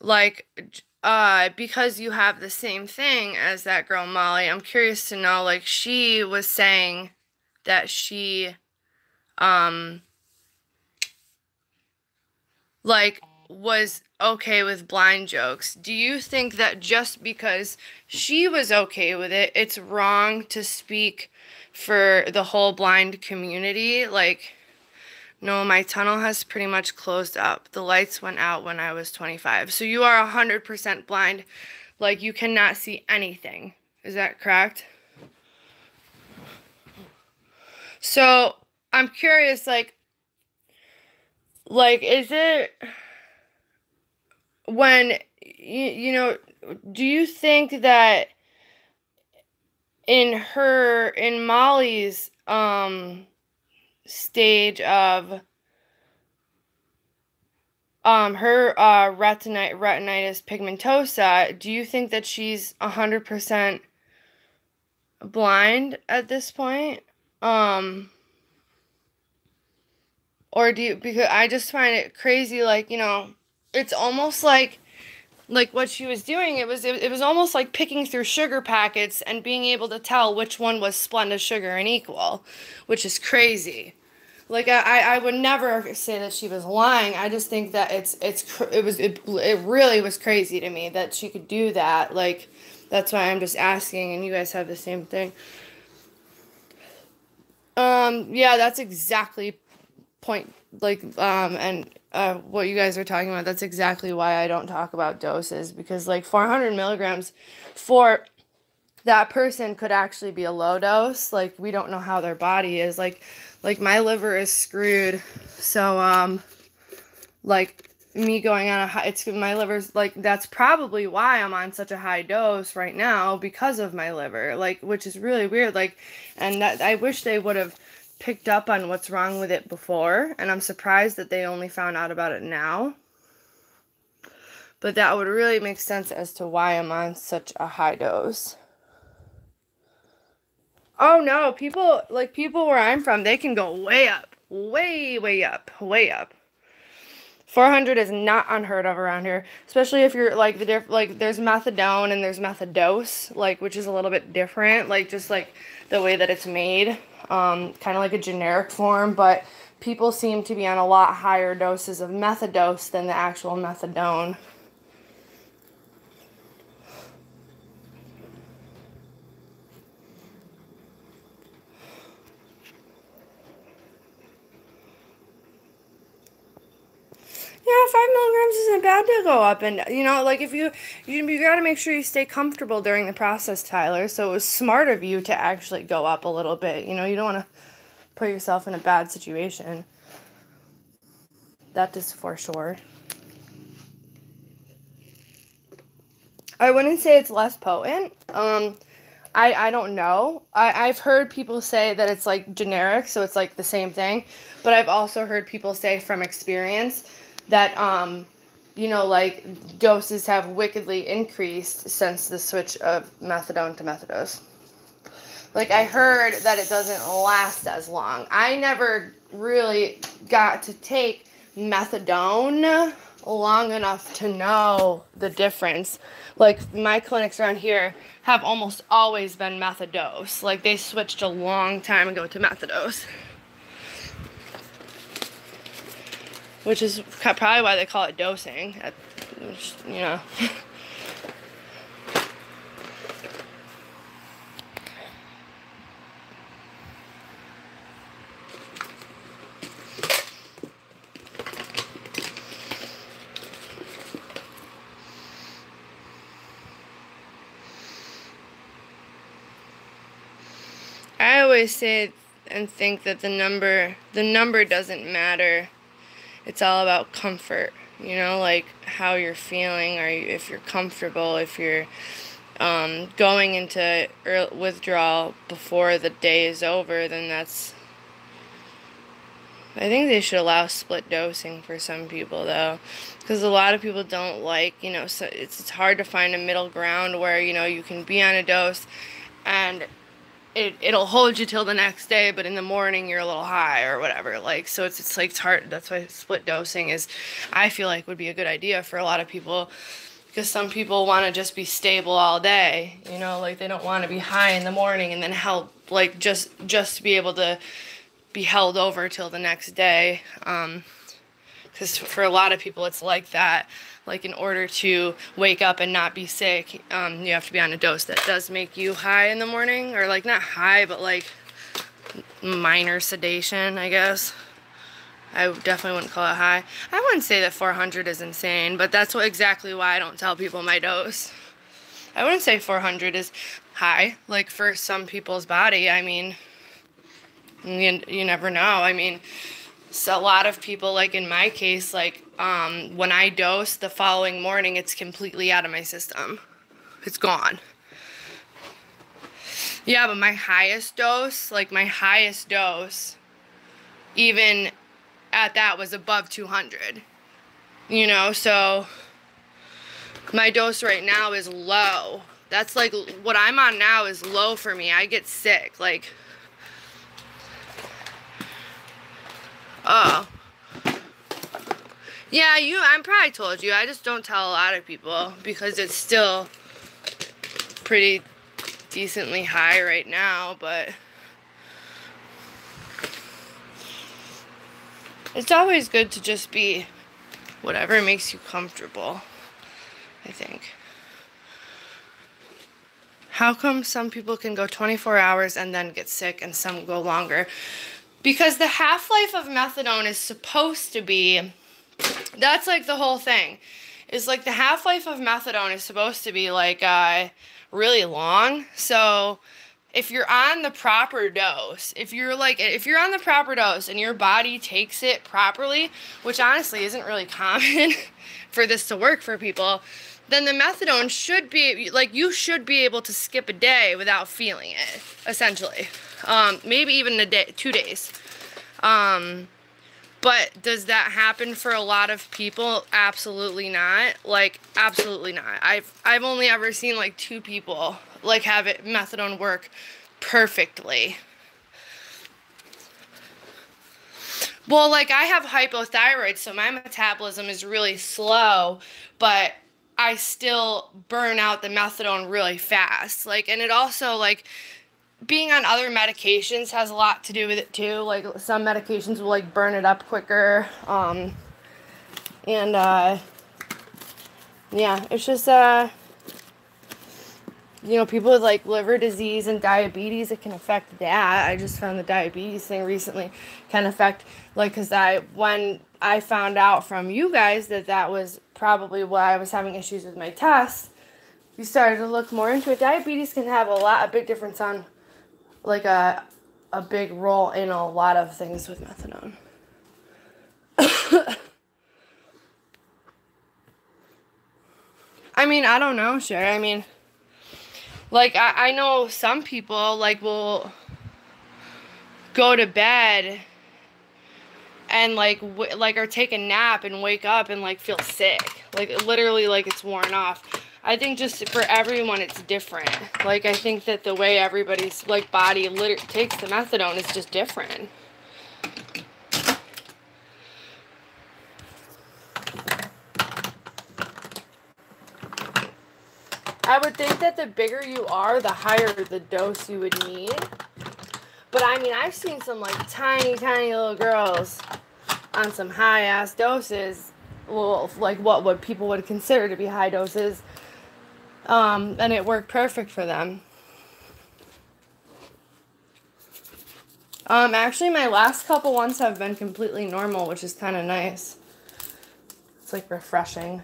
like, because you have the same thing as that girl Molly, I'm curious to know, like, she was saying that she, like, was okay with blind jokes. Do you think that just because she was okay with it, it's wrong to speak for the whole blind community? Like, no, my tunnel has pretty much closed up. The lights went out when I was 25. So you are 100% blind. Like, you cannot see anything. Is that correct? So I'm curious, like, is it when, you know, do you think that in Molly's stage of her retinitis pigmentosa, do you think that she's 100% blind at this point? Or do you, because I just find it crazy, like, you know, it's almost like what she was doing, it was almost like picking through sugar packets and being able to tell which one was Splenda Sugar and Equal, which is crazy. Like, I would never say that she was lying. I just think that it really was crazy to me that she could do that. Like, that's why I'm just asking, and you guys have the same thing. Yeah, that's exactly point, like, and what you guys are talking about, that's exactly why I don't talk about doses, because, like, 400 milligrams for that person could actually be a low dose. Like, we don't know how their body is. Like my liver is screwed. So, like, me going on a high, my liver's, like, that's probably why I'm on such a high dose right now, because of my liver, like, which is really weird. Like, and that, I wish they would have picked up on what's wrong with it before, and I'm surprised that they only found out about it now. But that would really make sense as to why I'm on such a high dose. Oh no, people where I'm from, they can go way up. Way up. 400 is not unheard of around here, especially if you're, like, there's methadone and there's methadose, like, which is a little bit different, like, just, like, the way that it's made, kind of like a generic form, but people seem to be on a lot higher doses of methadose than the actual methadone. Yeah, 5 milligrams isn't bad to go up, and, you know, like, if you gotta make sure you stay comfortable during the process, Tyler, so it was smart of you to actually go up a little bit. You know, you don't want to put yourself in a bad situation. That is for sure. I wouldn't say it's less potent. I don't know. I've heard people say that it's, like, generic, so it's, like, the same thing, but I've also heard people say from experience that, you know, like, doses have wickedly increased since the switch of methadone to methadose. Like, I heard that it doesn't last as long. I never really got to take methadone long enough to know the difference. Like, my clinics around here have almost always been methadose. Like, they switched a long time ago to methadose. Which is probably why they call it dosing, you know. I always say and think that the number doesn't matter. It's all about comfort, you know, like how you're feeling, or if you're comfortable, if you're going into withdrawal before the day is over, then that's I think they should allow split dosing for some people, though, because a lot of people don't like, you know, so it's hard to find a middle ground where, you know, you can be on a dose and it'll hold you till the next day, but in the morning you're a little high or whatever. Like, so it's like, it's hard. That's why split dosing is, I feel like, would be a good idea for a lot of people, because some people want to just be stable all day, you know, like they don't want to be high in the morning and then held, like, just to be able to be held over till the next day. Because for a lot of people it's like that. Like, in order to wake up and not be sick, you have to be on a dose that does make you high in the morning, or like not high, but like minor sedation, I guess. I definitely wouldn't call it high. I wouldn't say that 400 is insane, but that's exactly why I don't tell people my dose. I wouldn't say 400 is high, like for some people's body. I mean, you never know. I mean, so a lot of people, like in my case, like when I dose the following morning, it's completely out of my system. It's gone. Yeah, but my highest dose, even at that, was above 200. You know, so my dose right now is low. That's like, what I'm on now is low for me. I get sick, like, oh. Yeah, I probably told you. I just don't tell a lot of people because it's still pretty decently high right now, but it's always good to just be whatever makes you comfortable, I think. How come some people can go 24 hours and then get sick and some go longer? Because the half-life of methadone is supposed to be, that's like the whole thing. Is like the half-life of methadone is supposed to be like really long. So if you're on the proper dose, if you're on the proper dose and your body takes it properly, which honestly isn't really common for this to work for people, then the methadone should be, like, you should be able to skip a day without feeling it, essentially. Maybe even a day, 2 days. But does that happen for a lot of people? Absolutely not. Like, absolutely not. I've only ever seen like 2 people like have it methadone work perfectly. Well, like, I have hypothyroid, so my metabolism is really slow, but I still burn out the methadone really fast. Like, and it also, like, being on other medications has a lot to do with it too. Like, some medications will like burn it up quicker. Yeah, it's just you know, people with like liver disease and diabetes, it can affect that. I just found the diabetes thing recently can affect, like, because when I found out from you guys that was probably why I was having issues with my tests, we started to look more into it. Diabetes can have a big difference on, like, a big role in a lot of things with methadone. I mean, I don't know, sure. I mean, like, I know some people, like, will go to bed and, like, or take a nap and wake up and, like, feel sick. Like, literally, like, it's worn off. I think just for everyone it's different. Like, I think that the way everybody's, like, body takes the methadone is just different. I would think that the bigger you are, the higher the dose you would need. But, I mean, I've seen some, like, tiny, tiny little girls on some high-ass doses. Well, like, what people would consider to be high doses. And it worked perfect for them. Actually, my last couple ones have been completely normal, which is kind of nice. It's, like, refreshing.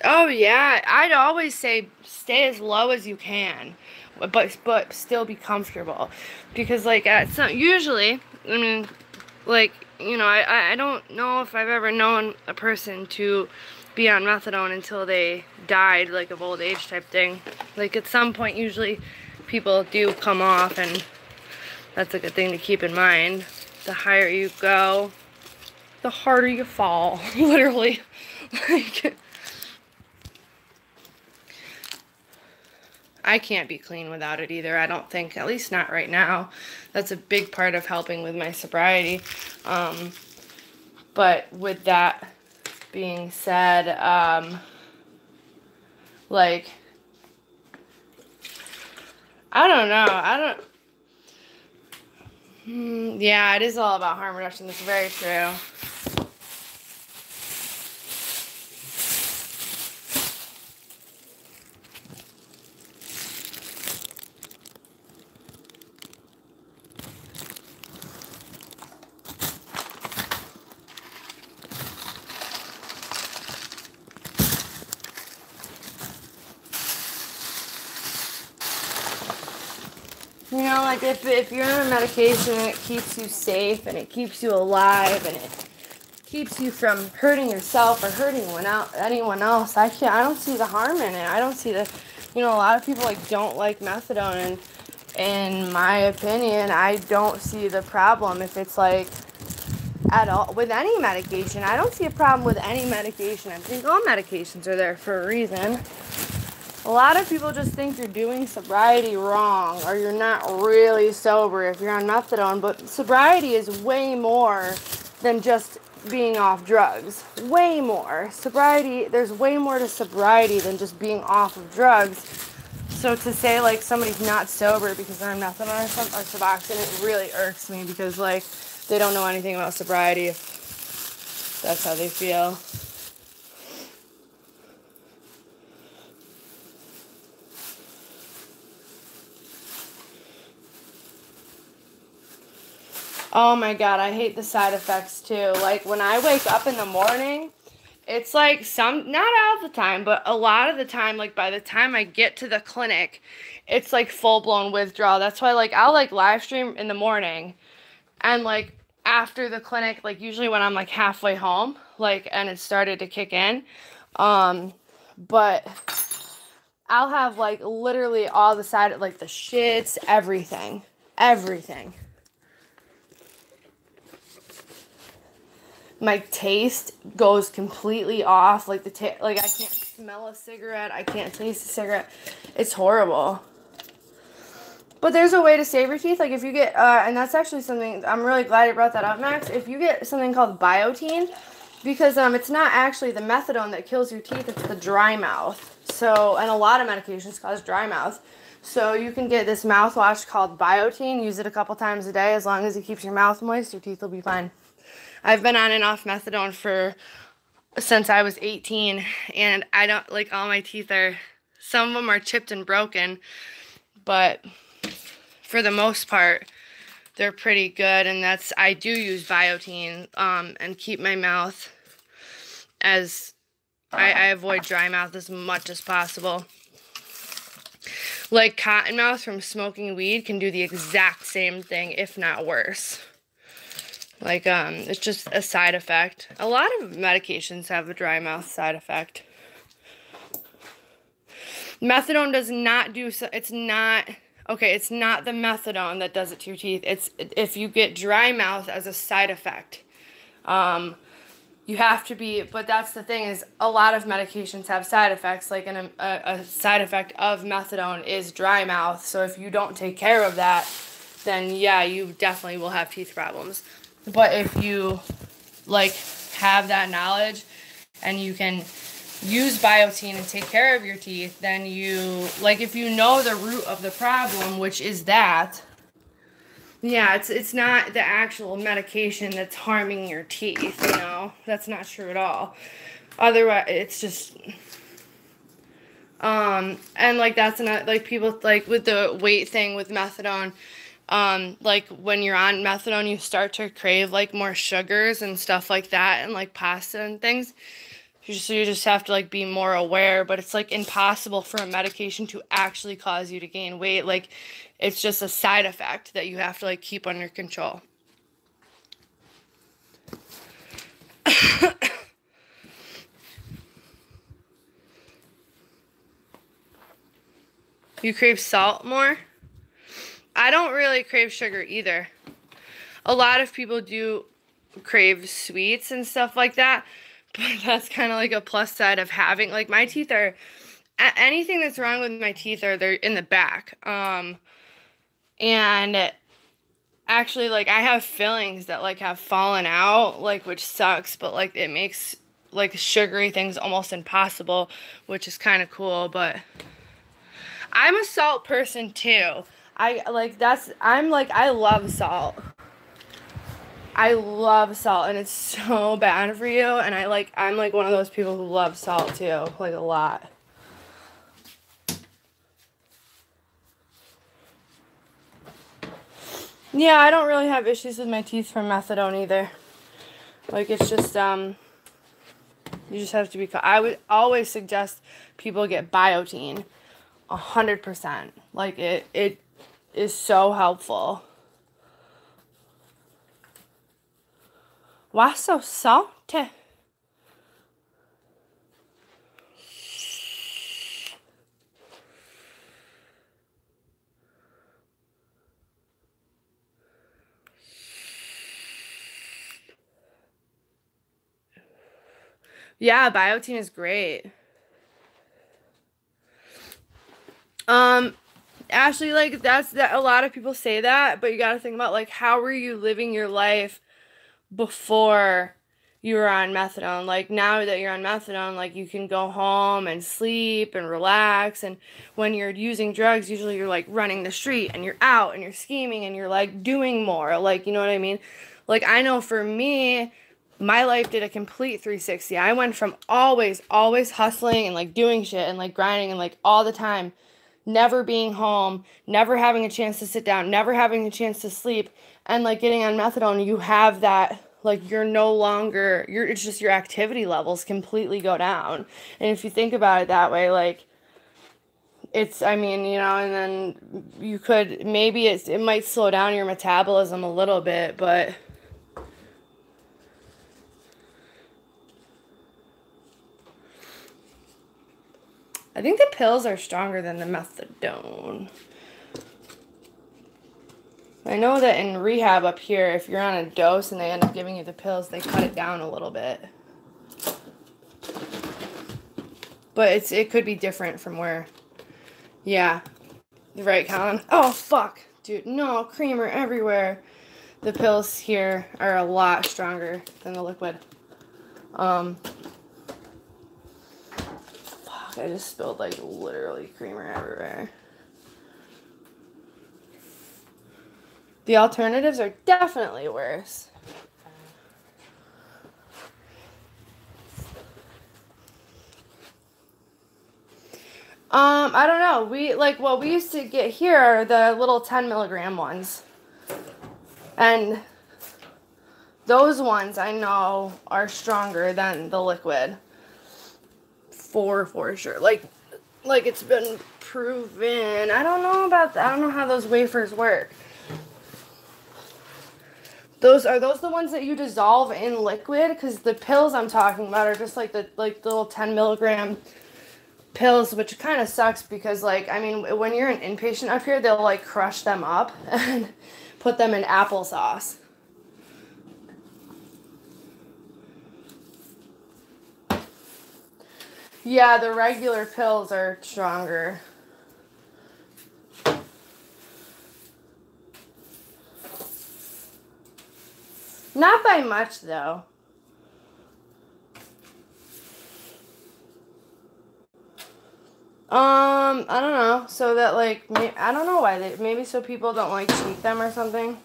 Oh, yeah. I'd always say stay as low as you can, but still be comfortable. Because, like, usually, I mean, like, you know, I don't know if I've ever known a person to be on methadone until they died, like of old age type thing. Like at some point usually people do come off, and that's a good thing to keep in mind. The higher you go, the harder you fall, literally. Like, I can't be clean without it either, I don't think, at least not right now. That's a big part of helping with my sobriety. But with that being said, like, I don't know, yeah, it is all about harm reduction, that's very true. You know, like if you're on a medication and it keeps you safe and it keeps you alive and it keeps you from hurting yourself or hurting anyone else, I don't see the harm in it. I don't see the, you know, a lot of people like don't like methadone, and in my opinion, I don't see the problem if it's like at all with any medication. I don't see a problem with any medication. I think all medications are there for a reason. A lot of people just think you're doing sobriety wrong or you're not really sober if you're on methadone, but sobriety is way more than just being off drugs. Way more. Sobriety, there's way more to sobriety than just being off of drugs. So to say like somebody's not sober because they're on methadone or Suboxone, it really irks me because like they don't know anything about sobriety if that's how they feel. Oh my god, I hate the side effects too. Like when I wake up in the morning, it's like not all the time, but a lot of the time, like by the time I get to the clinic, it's like full-blown withdrawal. That's why like I'll like live stream in the morning and like after the clinic, like usually when I'm like halfway home, like and it started to kick in. But I'll have like literally all the like the shits, everything. My taste goes completely off. Like like I can't smell a cigarette. I can't taste a cigarette. It's horrible. But there's a way to save your teeth. Like if you get, and that's actually something, I'm really glad you brought that up, Max. If you get something called biotin, because it's not actually the methadone that kills your teeth, it's the dry mouth. So, and a lot of medications cause dry mouth. So you can get this mouthwash called biotin. Use it a couple times a day. As long as it keeps your mouth moist, your teeth will be fine. I've been on and off methadone since I was 18, and I don't, like, all my teeth some of them are chipped and broken, but for the most part, they're pretty good, and I do use biotin, and keep my mouth I avoid dry mouth as much as possible. Like, cottonmouth from smoking weed can do the exact same thing, if not worse. Like, it's just a side effect. A lot of medications have a dry mouth side effect. Methadone does not do so. It's not the methadone that does it to your teeth. It's if you get dry mouth as a side effect. You have to be, but that's the thing is a lot of medications have side effects. Like a side effect of methadone is dry mouth. So if you don't take care of that, then yeah, you definitely will have teeth problems. But if you, like, have that knowledge and you can use biotin and take care of your teeth, then like, if you know the root of the problem, which is that, yeah, it's not the actual medication that's harming your teeth, you know? That's not true at all. Otherwise, it's just, and, like, that's not, like, people, like, with the weight thing with methadone, like when you're on methadone, you start to crave like more sugars and stuff like that and like pasta and things. So you just have to like be more aware, but it's like impossible for a medication to actually cause you to gain weight. Like it's just a side effect that you have to like keep under control. You crave salt more? I don't really crave sugar either. A lot of people do crave sweets and stuff like that, but that's kind of like a plus side of having, like, my teeth are, anything that's wrong with my teeth they're in the back. And actually, like, I have fillings that, like, have fallen out, like, which sucks, but, like, it makes, like, sugary things almost impossible, which is kind of cool. But I'm a salt person too. I love salt. I love salt, and it's so bad for you, and I'm like one of those people who love salt too, like, a lot. Yeah, I don't really have issues with my teeth from methadone either. Like, it's just, you just have to be, I would always suggest people get biotin, 100%. Like, it is so helpful. Why so salty? Yeah, biotin is great. Actually, like, that a lot of people say that, but you got to think about, like, how were you living your life before you were on methadone? Like, now that you're on methadone, like, you can go home and sleep and relax, and when you're using drugs, usually you're, like, running the street, and you're out, and you're scheming, and you're, like, doing more, like, you know what I mean? Like, I know for me, my life did a complete 360. I went from always hustling and, like, doing shit and, like, grinding and, like, all the time, never being home, never having a chance to sit down, never having a chance to sleep, and, like, getting on methadone, you have that, like, you're no longer, it's just your activity levels completely go down. And if you think about it that way, like, it's, I mean, you know, and then you could, maybe it might slow down your metabolism a little bit, but I think the pills are stronger than the methadone. I know that in rehab up here, if you're on a dose and they end up giving you the pills, they cut it down a little bit. But it could be different from where, yeah. Right, Colin? Oh, fuck. Dude, no, creamer everywhere. The pills here are a lot stronger than the liquid. Fuck, I just spilled, like, literally creamer everywhere. The alternatives are definitely worse. I don't know. What we used to get here are the little 10 milligram ones. And those ones I know are stronger than the liquid. For sure. Like it's been proven. I don't know about that. I don't know how those wafers work. Are those the ones that you dissolve in liquid? Because the pills I'm talking about are just like the little 10 milligram pills, which kind of sucks because, like, I mean, when you're an inpatient up here, they'll, like, crush them up and put them in applesauce. Yeah, the regular pills are stronger. Not by much, though. I don't know. So that, like, I don't know why maybe so people don't, like, cheat them or something.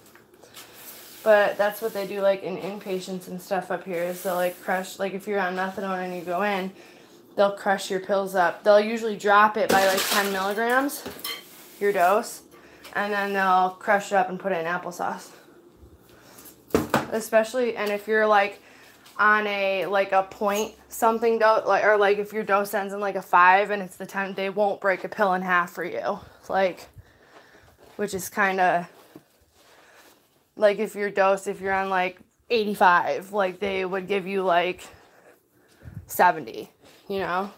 But that's what they do, like, in inpatients and stuff up here is they'll, like, crush, like, if you're on methadone and you go in, they'll crush your pills up. They'll usually drop it by, like, 10 milligrams, your dose, and then they'll crush it up and put it in applesauce. Especially, and if you're, like, on a, like, a point something dose, like, or, like, if your dose ends in, like, a 5 and it's the 10, they won't break a pill in half for you. Like, which is kind of, like, if you're on, like, 85, like, they would give you, like, 70, you know?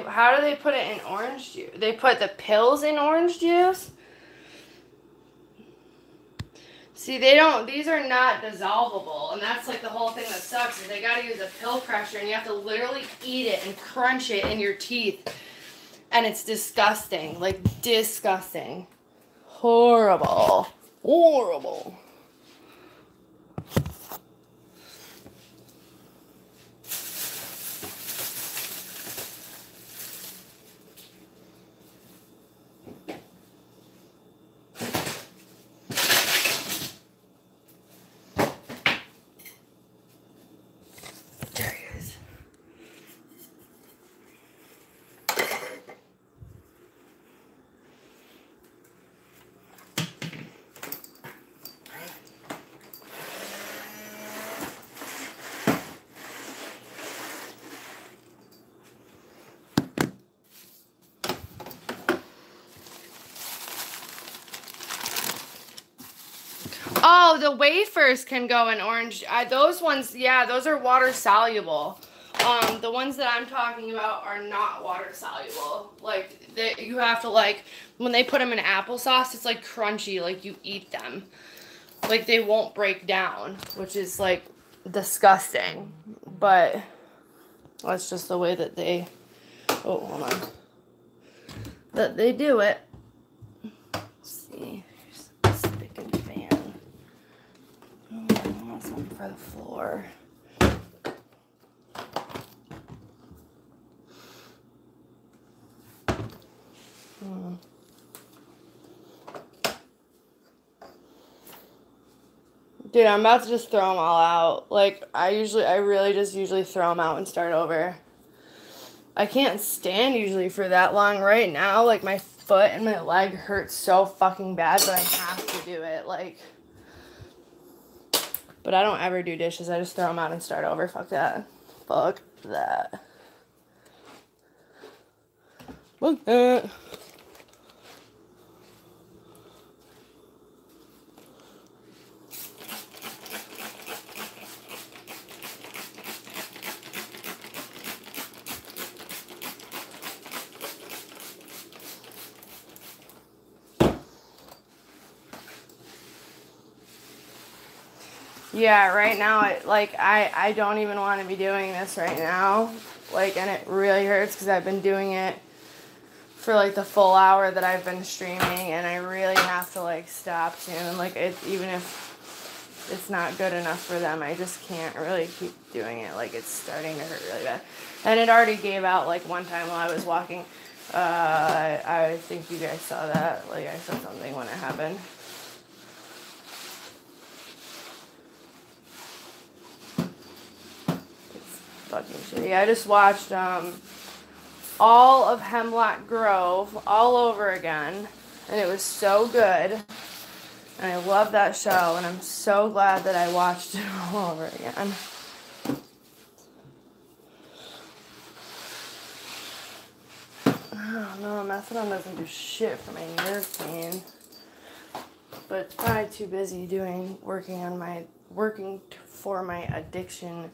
how do they put it in orange juice? They put the pills in orange juice? See, these are not dissolvable, and that's like the whole thing that sucks, is they gotta use a pill crusher, and you have to literally eat it and crunch it in your teeth, and it's disgusting, like disgusting. Horrible. Horrible. Oh, the wafers can go in orange. Those ones, yeah, those are water soluble. The ones that I'm talking about are not water soluble. Like, you have to, like, when they put them in applesauce, it's like crunchy, like you eat them. Like, they won't break down, which is like disgusting. But that's just the way that they, oh, hold on, that they do it. Let's see, here's a spick and fan. Oh, I want something for the floor. Dude, I'm about to just throw them all out. Like, I really just usually throw them out and start over. I can't stand usually for that long right now. Like, my foot and my leg hurt so fucking bad, but I have to do it. Like, but I don't ever do dishes. I just throw them out and start over. Fuck that. Fuck that. Fuck that. Yeah, right now, I don't even want to be doing this right now. Like, and it really hurts because I've been doing it for, like, the full hour that I've been streaming, and I really have to, like, stop soon. Like, even if it's not good enough for them, I just can't really keep doing it. Like, it's starting to hurt really bad. And it already gave out, like, one time while I was walking. I think you guys saw that. Like, I said something when it happened. Fucking shitty. I just watched all of Hemlock Grove all over again, and it was so good, and I love that show, and I'm so glad that I watched it all over again. I don't know, methadone doesn't do shit for my nerve pain, but it's probably too busy working for my addiction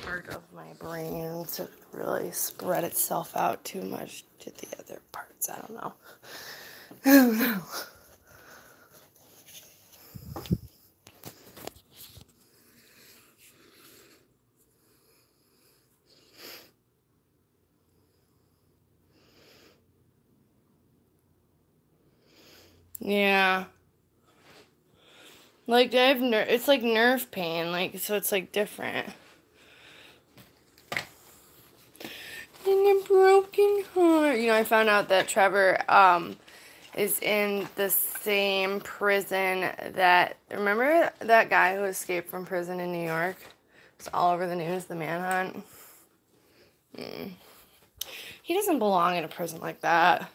part of my brain to really spread itself out too much to the other parts. I don't know. I don't know. Yeah. Like, it's like nerve pain, like, so it's like different. In a broken heart. You know, I found out that Trevor is in the same prison that, remember that guy who escaped from prison in New York? It's all over the news, the manhunt. He doesn't belong in a prison like that.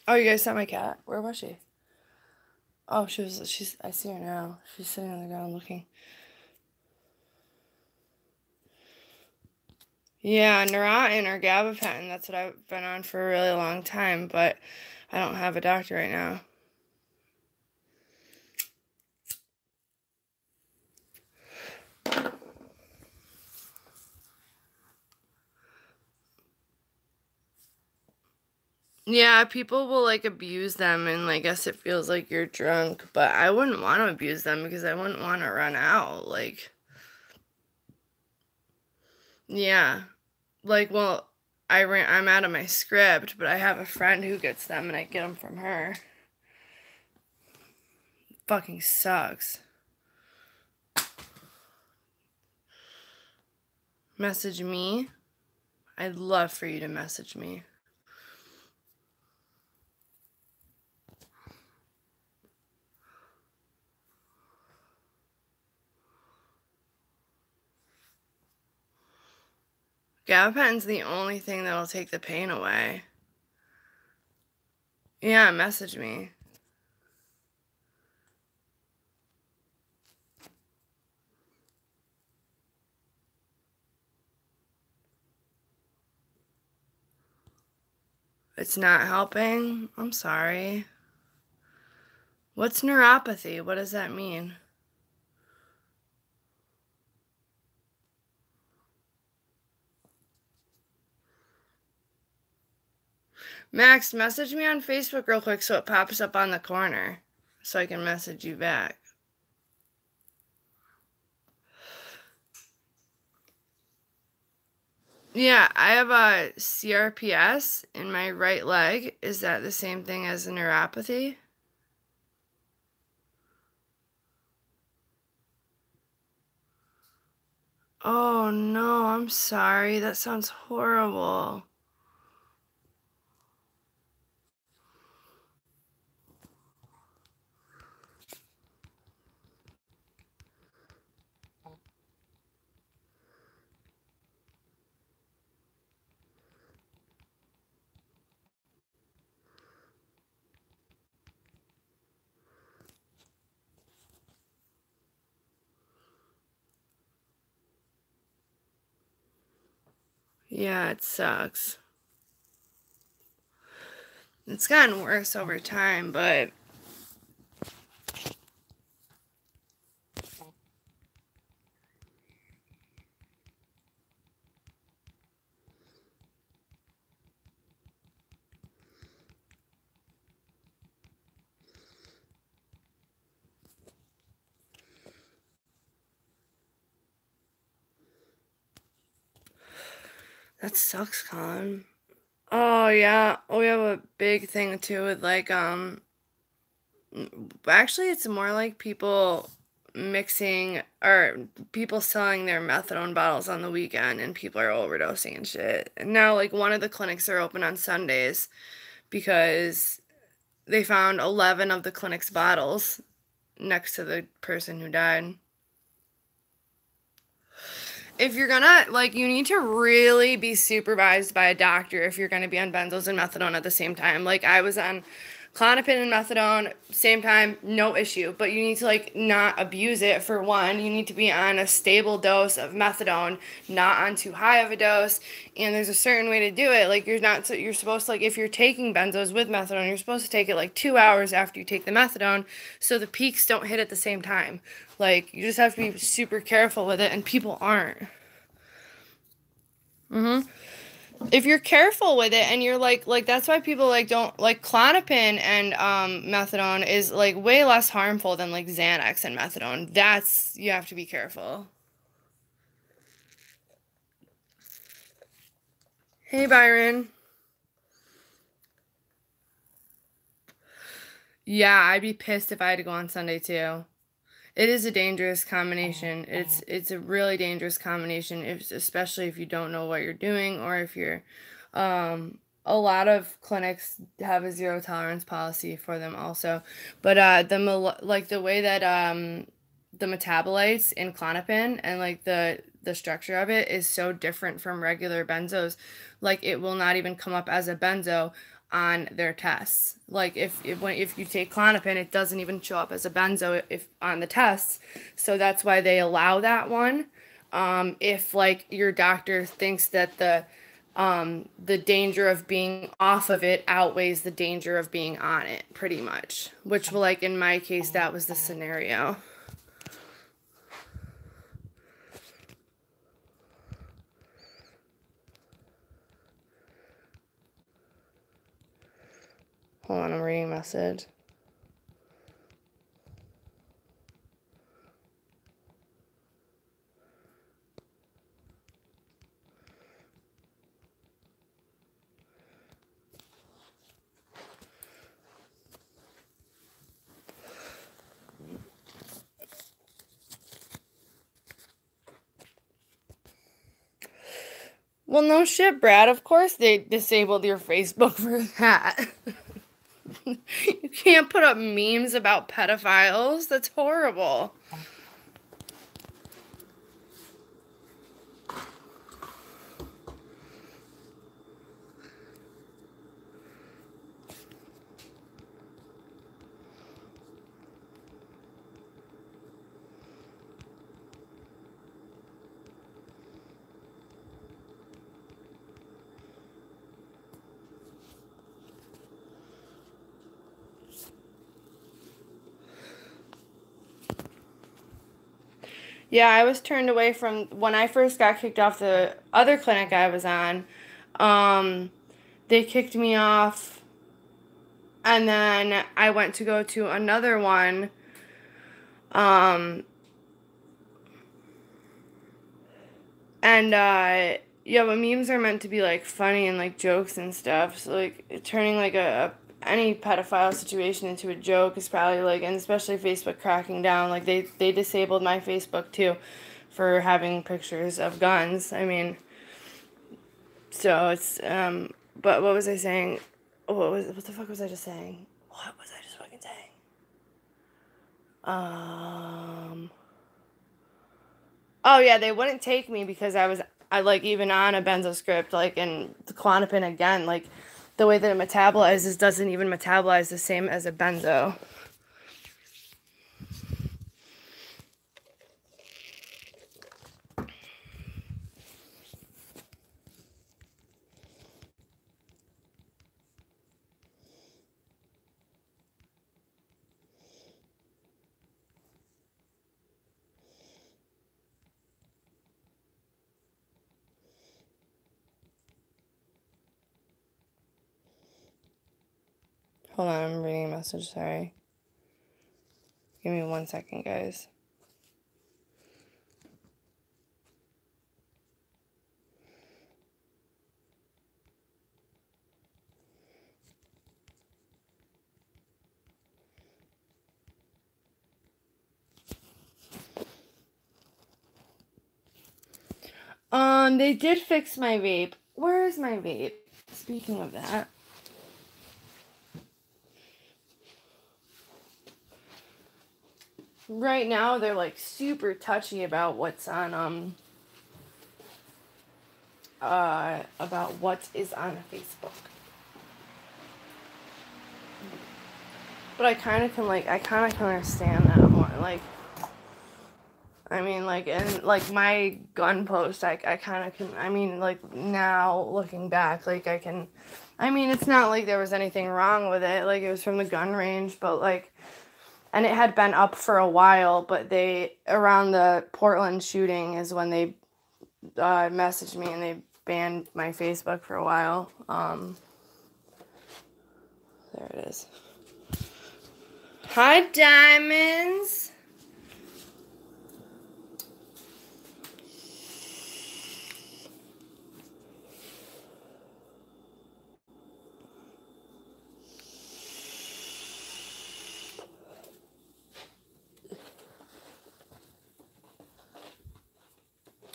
Oh, you guys saw my cat? Where was she? Oh, I see her now. She's sitting on the ground looking. Yeah, Neurontin or gabapentin. That's what I've been on for a really long time, but I don't have a doctor right now. Yeah, people will like abuse them and I guess it feels like you're drunk, but I wouldn't want to abuse them because I wouldn't want to run out. Like, yeah. Like, well, I'm out of my script, but I have a friend who gets them and I get them from her. Fucking sucks. Message me. I'd love for you to message me. Gabapentin's the only thing that'll take the pain away. Yeah, message me. It's not helping? I'm sorry. What's neuropathy? What does that mean? Max, message me on Facebook real quick so it pops up on the corner so I can message you back. Yeah, I have a CRPS in my right leg. Is that the same thing as a neuropathy? Oh no, I'm sorry. That sounds horrible. Yeah, it sucks. It's gotten worse over time, but that sucks, Colin. Oh yeah. Oh, we have a big thing too with actually it's more like people mixing or people selling their methadone bottles on the weekend and people are overdosing and shit. And now like one of the clinics are open on Sundays because they found 11 of the clinic's bottles next to the person who died. If you're gonna, like, you need to really be supervised by a doctor if you're gonna be on benzos and methadone at the same time. Like, I was on Klonopin and methadone, same time, no issue. But you need to, like, not abuse it for one. You need to be on a stable dose of methadone, not on too high of a dose. And there's a certain way to do it. Like, you're supposed to, like, if you're taking benzos with methadone, you're supposed to take it, like, 2 hours after you take the methadone so the peaks don't hit at the same time. Like, you just have to be super careful with it, and people aren't. If you're careful with it and you're like that's why people like don't like Klonopin and methadone is like way less harmful than like Xanax and methadone. That's you have to be careful. Hey Byron. Yeah, I'd be pissed if I had to go on Sunday too. It is a dangerous combination. It's a really dangerous combination, especially if you don't know what you're doing or if you're a lot of clinics have a zero tolerance policy for them also. But like the way that the metabolites in Klonopin and like the structure of it is so different from regular benzos. Like it will not even come up as a benzo on their tests. Like if you take Klonopin, it doesn't even show up as a benzo if on the tests. So that's why they allow that one. If like your doctor thinks that the danger of being off of it outweighs the danger of being on it, pretty much. Which like in my case, that was the scenario. Hold on, I'm reading a message. Well, no shit, Brad. Of course they disabled your Facebook for that. You can't put up memes about pedophiles. That's horrible. Yeah, I was turned away from when I first got kicked off the other clinic I was on. They kicked me off, and then I went to go to another one. Yeah, but memes are meant to be like funny and like jokes and stuff. So like turning like any pedophile situation into a joke is probably like, and especially Facebook cracking down. Like they disabled my Facebook too for having pictures of guns. I mean, so it's but what was I saying? What the fuck was I just saying? What was I just fucking saying? Oh yeah, they wouldn't take me because I like even on a benzo script, like, and the Klonopin again, like the way that it metabolizes doesn't even metabolize the same as a benzo. Hold on, I'm reading a message, sorry. Give me 1 second, guys. They did fix my vape. Where is my vape? Speaking of that. Right now, they're like super touchy about what's on, about what is on Facebook. But I kind of can understand that more. Like, I mean, like, and like my gun post, I kind of can, I mean, like now looking back, like I can, I mean, it's not like there was anything wrong with it. Like it was from the gun range, but like, and it had been up for a while, but around the Portland shooting is when they messaged me and they banned my Facebook for a while. There it is. Hi, Diamonds.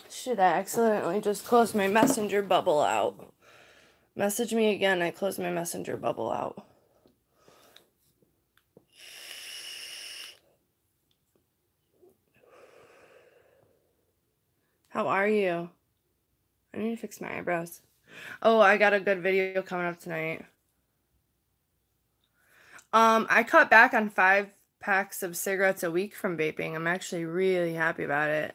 Shit, I accidentally just closed my messenger bubble out. Message me again, I closed my messenger bubble out. How are you? I need to fix my eyebrows. Oh, I got a good video coming up tonight. I cut back on 5 packs of cigarettes a week from vaping. I'm actually really happy about it.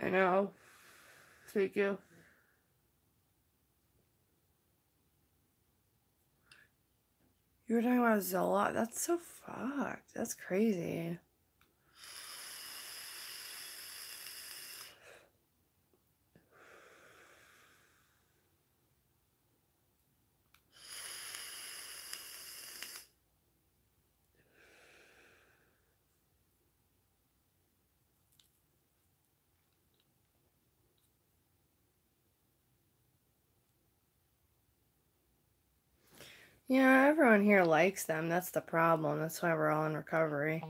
I know. Thank you. You were talking about Zola. That's so fucked. That's crazy. You know, everyone here likes them. That's the problem. That's why we're all in recovery.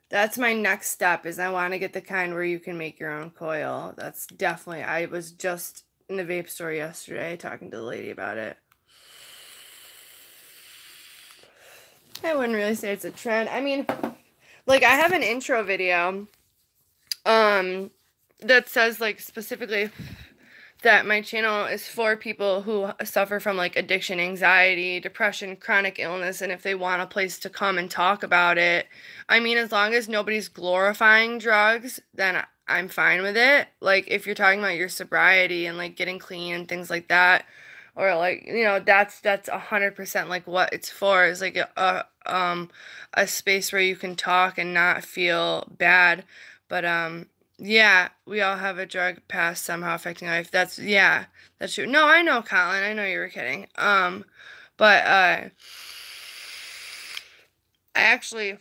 That's my next step, is I want to get the kind where you can make your own coil. That's definitely, I was just in the vape store yesterday talking to the lady about it. I wouldn't really say it's a trend. I mean, like, I have an intro video that says, like, specifically that my channel is for people who suffer from, like, addiction, anxiety, depression, chronic illness, and if they want a place to come and talk about it. I mean, as long as nobody's glorifying drugs, then I'm fine with it. Like, if you're talking about your sobriety and, like, getting clean and things like that, or, like, you know, that's 100% like what it's for, is like a space where you can talk and not feel bad. But yeah, we all have a drug past somehow affecting life. That's, yeah, that's true. No, I know, Colin. I know you were kidding. But I actually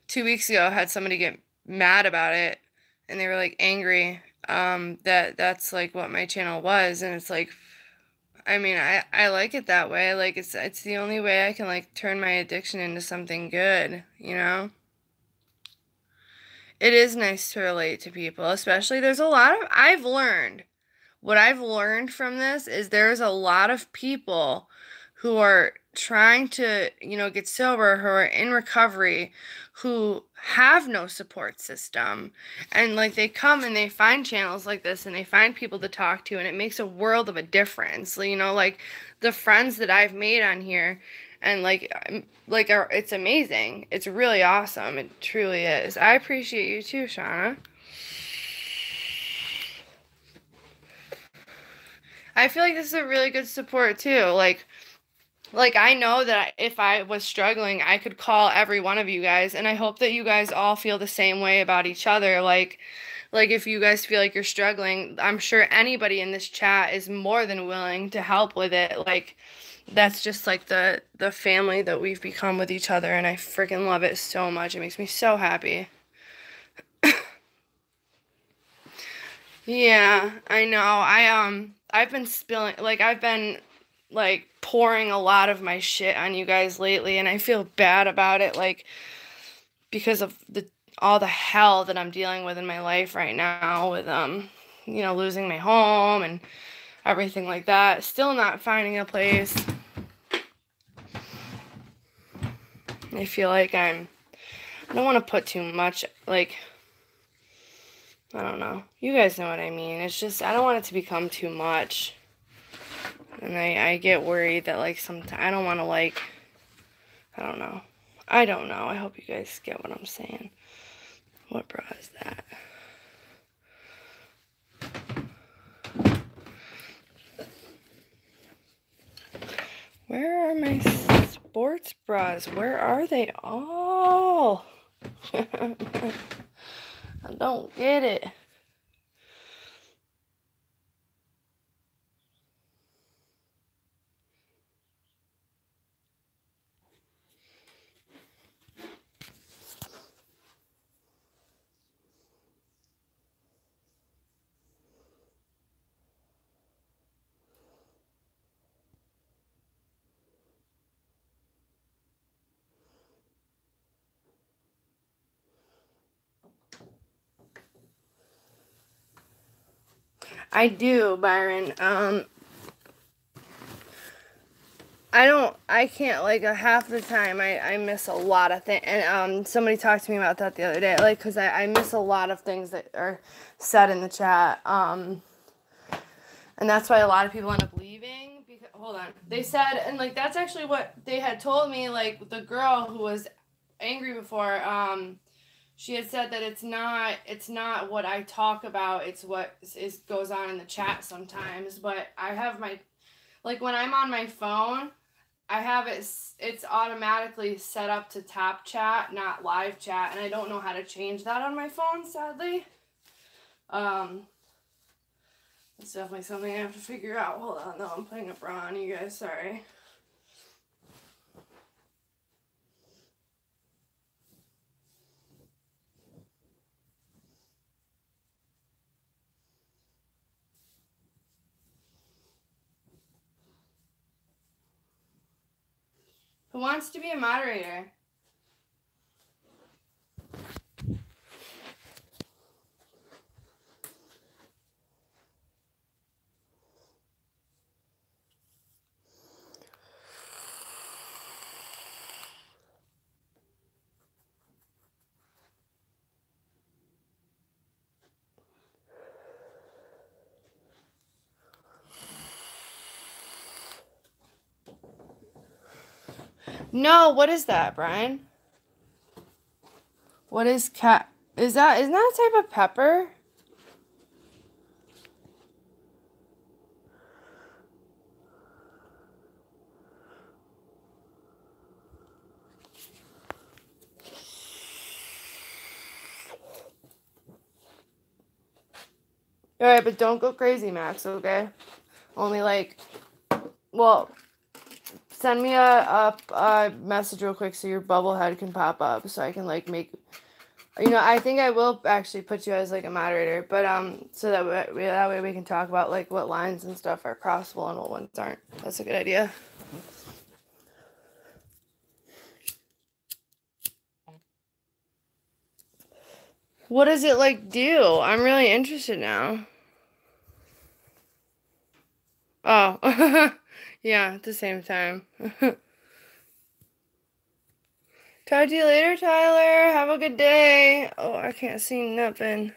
2 weeks ago had somebody get mad about it, and they were like angry that's like what my channel was, and it's like, I mean, I like it that way. Like, it's the only way I can, like, turn my addiction into something good, you know? It is nice to relate to people, especially there's a lot of, what I've learned from this is there's a lot of people who are trying to, you know, get sober, who are in recovery, who have no support system. And, like, they come and they find channels like this and they find people to talk to, and it makes a world of a difference. You know, like, the friends that I've made on here, and, like, it's amazing. It's really awesome. It truly is. I appreciate you too, Shauna. I feel like this is a really good support too. Like I know that if I was struggling, I could call every one of you guys, and I hope that you guys all feel the same way about each other. Like if you guys feel like you're struggling, I'm sure anybody in this chat is more than willing to help with it. Like, that's just like the family that we've become with each other, and I freaking love it so much. It makes me so happy. Yeah, I know. I've been spilling, like, I've been, like, pouring a lot of my shit on you guys lately, and I feel bad about it, like, because of all the hell that I'm dealing with in my life right now with, you know, losing my home and everything like that. Still not finding a place. I feel like I don't want to put too much, like, I don't know. You guys know what I mean. It's just, I don't want it to become too much. And I get worried that, like, sometimes, I don't want to, like, I don't know. I don't know. I hope you guys get what I'm saying. What bra is that? Where are my sports bras? Where are they all? I don't get it. I do, Byron. I can't, like, half the time I miss a lot of things, and somebody talked to me about that the other day, like, because I miss a lot of things that are said in the chat, and that's why a lot of people end up leaving, because, hold on, they said, and, like, that's actually what they had told me, like, the girl who was angry before, She had said that it's not what I talk about, it's what goes on in the chat sometimes. But I have my, like when I'm on my phone, I have it's automatically set up to tap chat, not live chat, and I don't know how to change that on my phone, sadly. It's definitely something I have to figure out. Hold on though, I'm putting a bra on, you guys, sorry. Who wants to be a moderator? No, what is that, Brian? What is cat? Isn't that a type of pepper? Alright, but don't go crazy, Max, okay? Only like, well, send me a message real quick so your bubble head can pop up so I can like make, you know, I think I will actually put you as like a moderator, but so that way we can talk about like what lines and stuff are crossable and what ones aren't. That's a good idea. What does it like do? I'm really interested now. Oh, yeah, at the same time. Talk to you later, Tyler. Have a good day. Oh, I can't see nothing.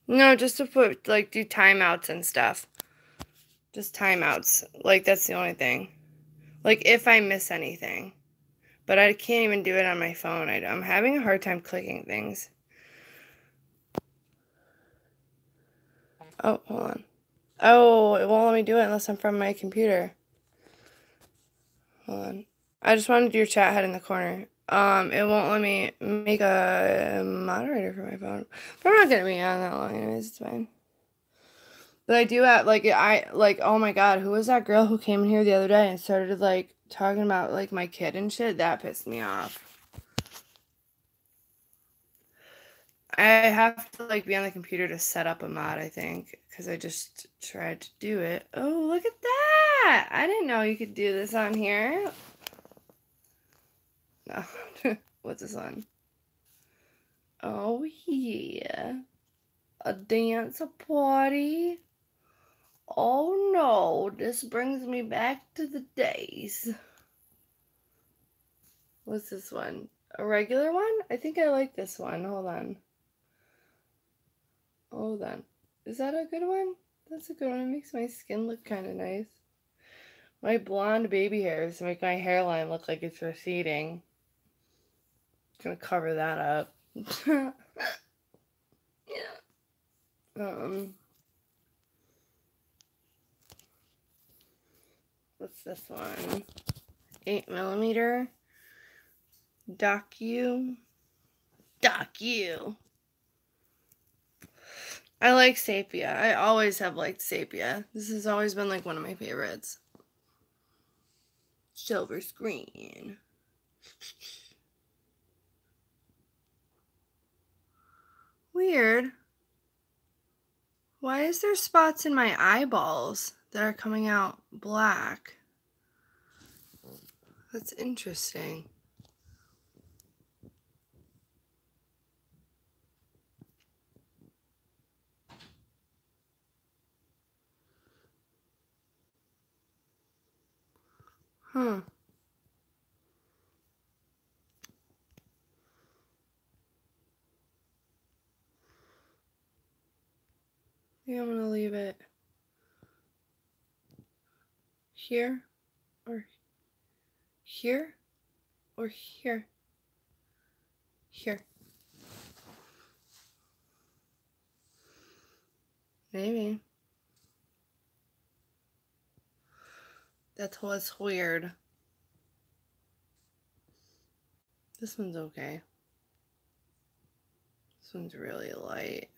No, just to put, like, do timeouts and stuff. Just timeouts. Like, that's the only thing. Like, if I miss anything. But I can't even do it on my phone. I'm having a hard time clicking things. Oh, hold on. Oh, it won't let me do it unless I'm from my computer. Hold on. I just wanted your chat head in the corner. It won't let me make a moderator for my phone. But I'm not gonna be on that long anyways, it's fine. But I do have, like, oh my god, who was that girl who came in here the other day and started, like, talking about, like, my kid and shit? That pissed me off. I have to, like, be on the computer to set up a mod, I think, because I just tried to do it. Oh, look at that! I didn't know you could do this on here. No. What's this on? Oh, yeah. A dance party? Oh, no. This brings me back to the days. What's this one? A regular one? I think I like this one. Hold on. Hold on. Is that a good one? That's a good one. It makes my skin look kind of nice. My blonde baby hairs make my hairline look like it's receding. Gonna cover that up. Yeah. What's this one? 8mm. Docu. I like sepia. I always have liked sepia. This has always been like one of my favorites. Silver screen. Weird. Why is there spots in my eyeballs that are coming out black? That's interesting. Huh. Yeah, I'm gonna leave it. here, or here, or here? Here. Maybe. That's what's weird. This one's okay. This one's really light.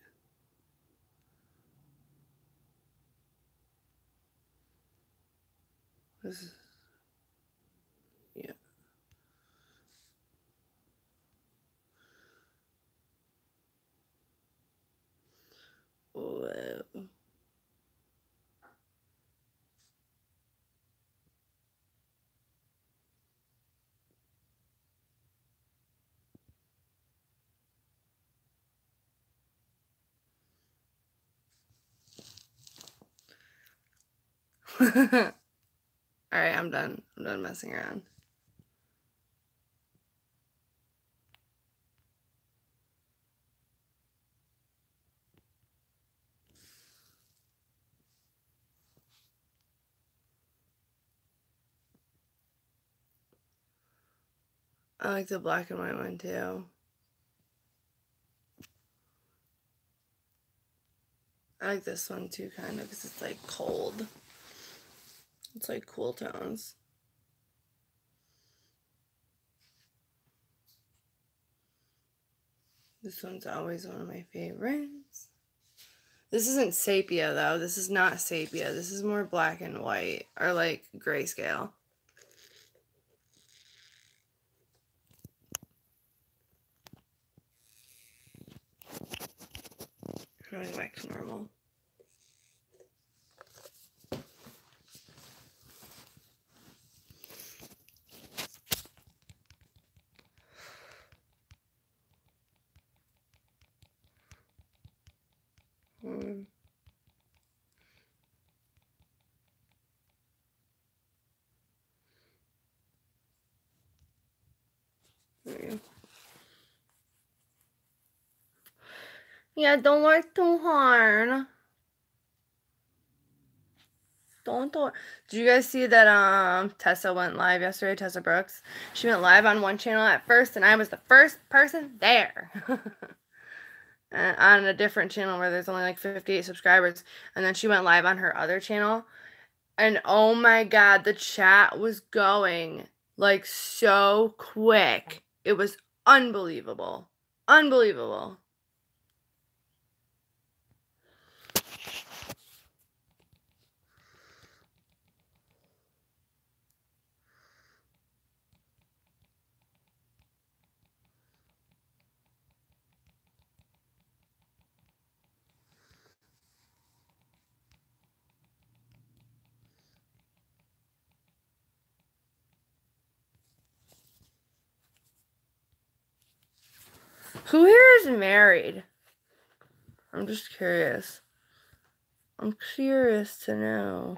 This is, yeah. Whoa. Alright, I'm done. I'm done messing around. I like the black and white one too. I like this one too, kind of, because it's like cold. It's like cool tones. This one's always one of my favorites. This isn't sepia though. This is not sepia. This is more black and white, or like grayscale. Going back to normal. There you go. Yeah, don't work too hard. Don't. Did you guys see that Tessa went live yesterday, Tessa Brooks? She went live on one channel at first, and I was the first person there. On a different channel where there's only like 58 subscribers. And then she went live on her other channel. And oh my god, the chat was going like so quick. It was unbelievable. Unbelievable. Who here is married? I'm just curious. I'm curious to know.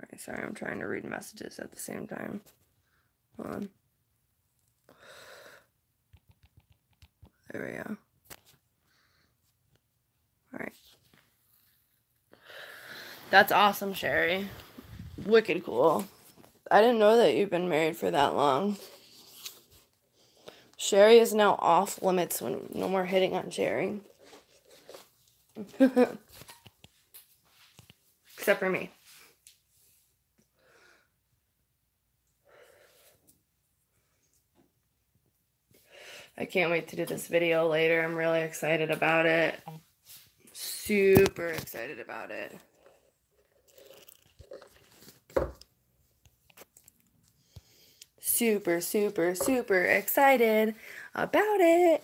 Alright, sorry, I'm trying to read messages at the same time. Hold on. There we go. Alright. That's awesome, Sherry. Wicked cool. I didn't know that you've been married for that long. Sherry is now off limits when no more hitting on Sherry. Except for me. I can't wait to do this video later. I'm really excited about it. Super excited about it. Super, super, super excited about it.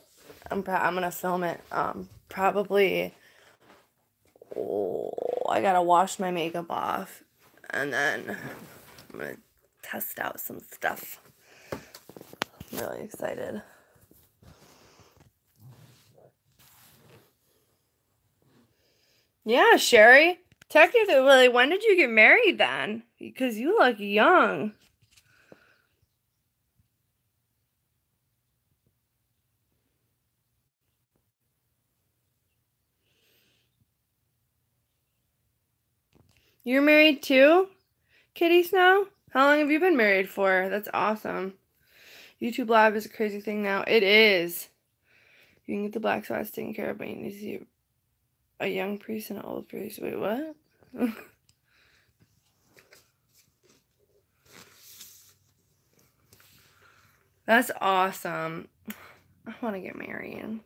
I'm gonna film it. Probably. Oh, I gotta wash my makeup off, and then I'm gonna test out some stuff. I'm really excited. Yeah, Sherry. Technically, Lily, when did you get married then? Because you look young. You're married too, Kitty Snow? How long have you been married for? That's awesome. YouTube Live is a crazy thing now. It is. You can get the black spots taken care of, but you need to see a young priest and an old priest. Wait, what? That's awesome. I want to get married.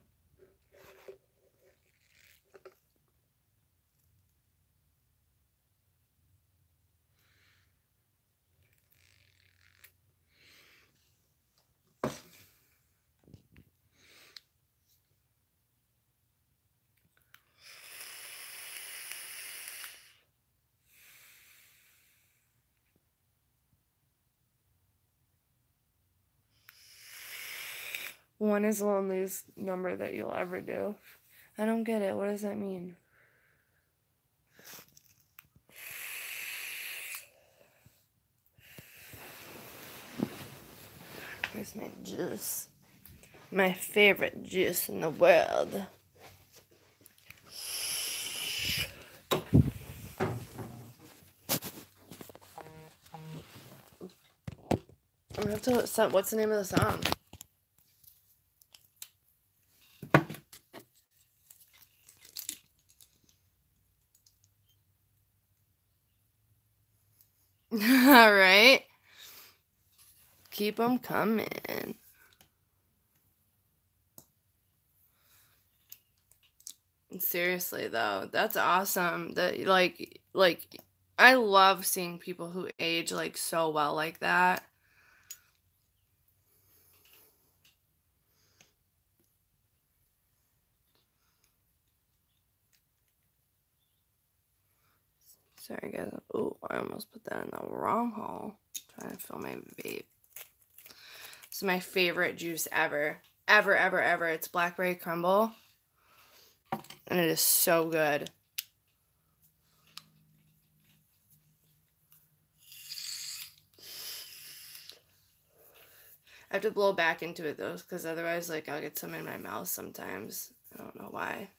One is the loneliest number that you'll ever do. I don't get it. What does that mean? Where's my juice? My favorite juice in the world. I'm gonna have to. What's the name of the song? All right. Keep them coming. Seriously though, that's awesome. That like I love seeing people who age like so well like that. Sorry guys. Oh, I almost put that in the wrong hole. Trying to fill my vape. This is my favorite juice ever. Ever, ever, ever. It's blackberry crumble. And it is so good. I have to blow back into it though, because otherwise like I'll get some in my mouth sometimes. I don't know why.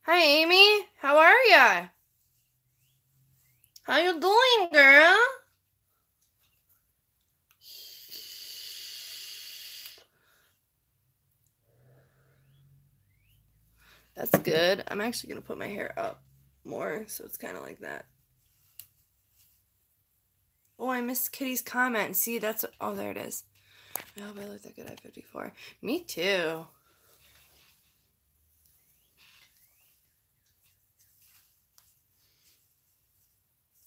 Hi, Amy. How are ya? How you doing, girl? That's good. I'm actually going to put my hair up more, so it's kind of like that. Oh, I missed Kitty's comment. See, that's... Oh, there it is. I hope I look that good at 54. Me too.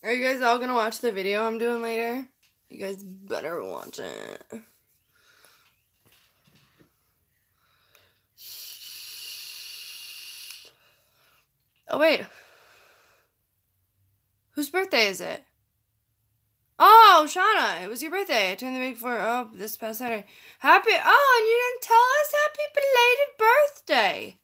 Are you guys all gonna watch the video I'm doing later? You guys better watch it. Oh, wait. Whose birthday is it? Oh, Shauna, it was your birthday. I turned the week before. Oh, this past Saturday. Happy. Oh, and you didn't tell us happy belated birthday.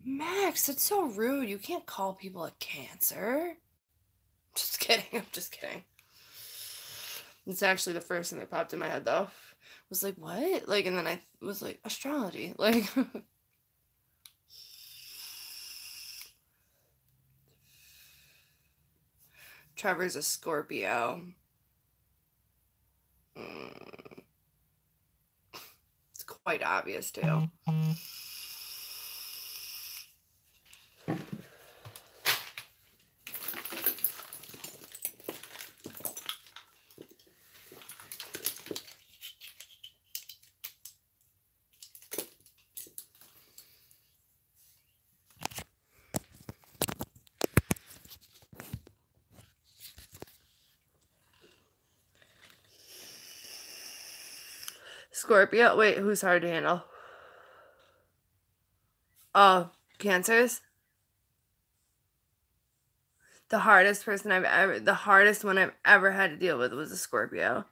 Max, that's so rude. You can't call people a Cancer. Just kidding. I'm just kidding. It's actually the first thing that popped in my head, though. I was like, what? Like, and then I was like, astrology. Like, Trevor's a Scorpio. It's quite obvious, too. Scorpio. Wait, who's hard to handle? Oh, Cancers. The hardest one I've ever had to deal with was a Scorpio.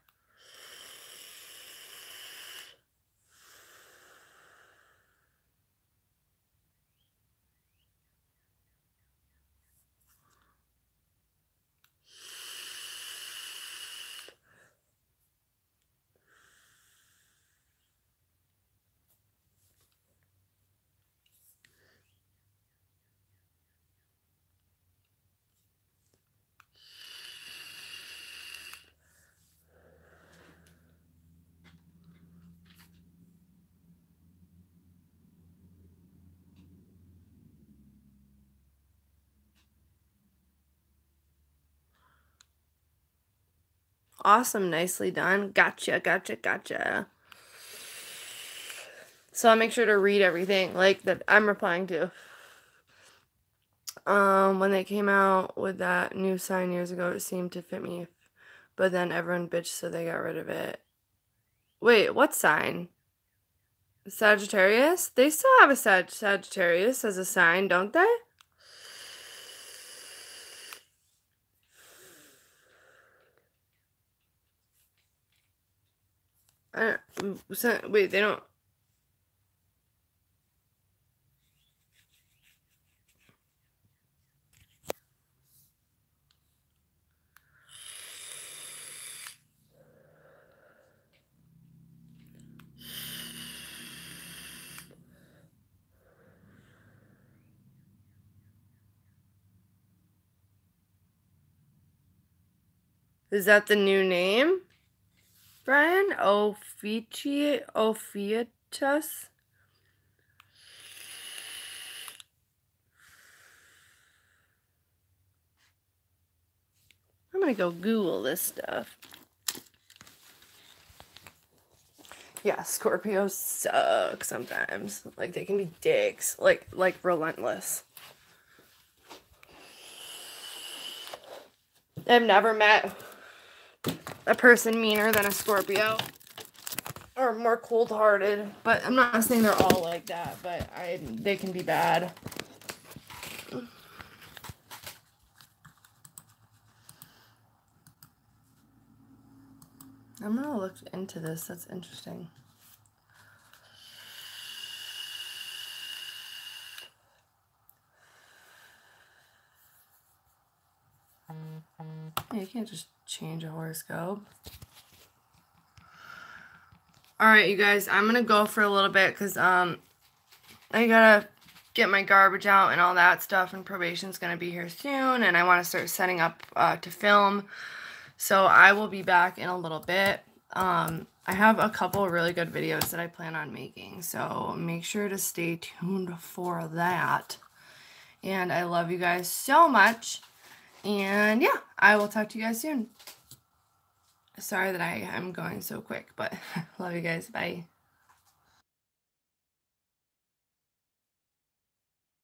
Awesome, nicely done. Gotcha, gotcha, gotcha. So I'll make sure to read everything like that I'm replying to. When they came out with that new sign years ago, it seemed to fit me, but then everyone bitched, so they got rid of it. Wait, what sign? Sagittarius? They still have a Sagittarius as a sign, don't they? Wait, they don't. Is that the new name, Brian? Ophiutus? I'm gonna go Google this stuff. Yeah, Scorpios suck sometimes. Like, they can be dicks. Like relentless. I've never met a person meaner than a Scorpio. Or more cold-hearted. But I'm not saying they're all like that, but they can be bad. I'm gonna look into this. That's interesting. You can't just change a horoscope. Alright, you guys, I'm gonna go for a little bit because I gotta get my garbage out and all that stuff, and probation's gonna be here soon, and I want to start setting up to film. So I will be back in a little bit. I have a couple of really good videos that I plan on making, so make sure to stay tuned for that. And I love you guys so much. And yeah, I will talk to you guys soon. Sorry that I am going so quick, but love you guys. Bye.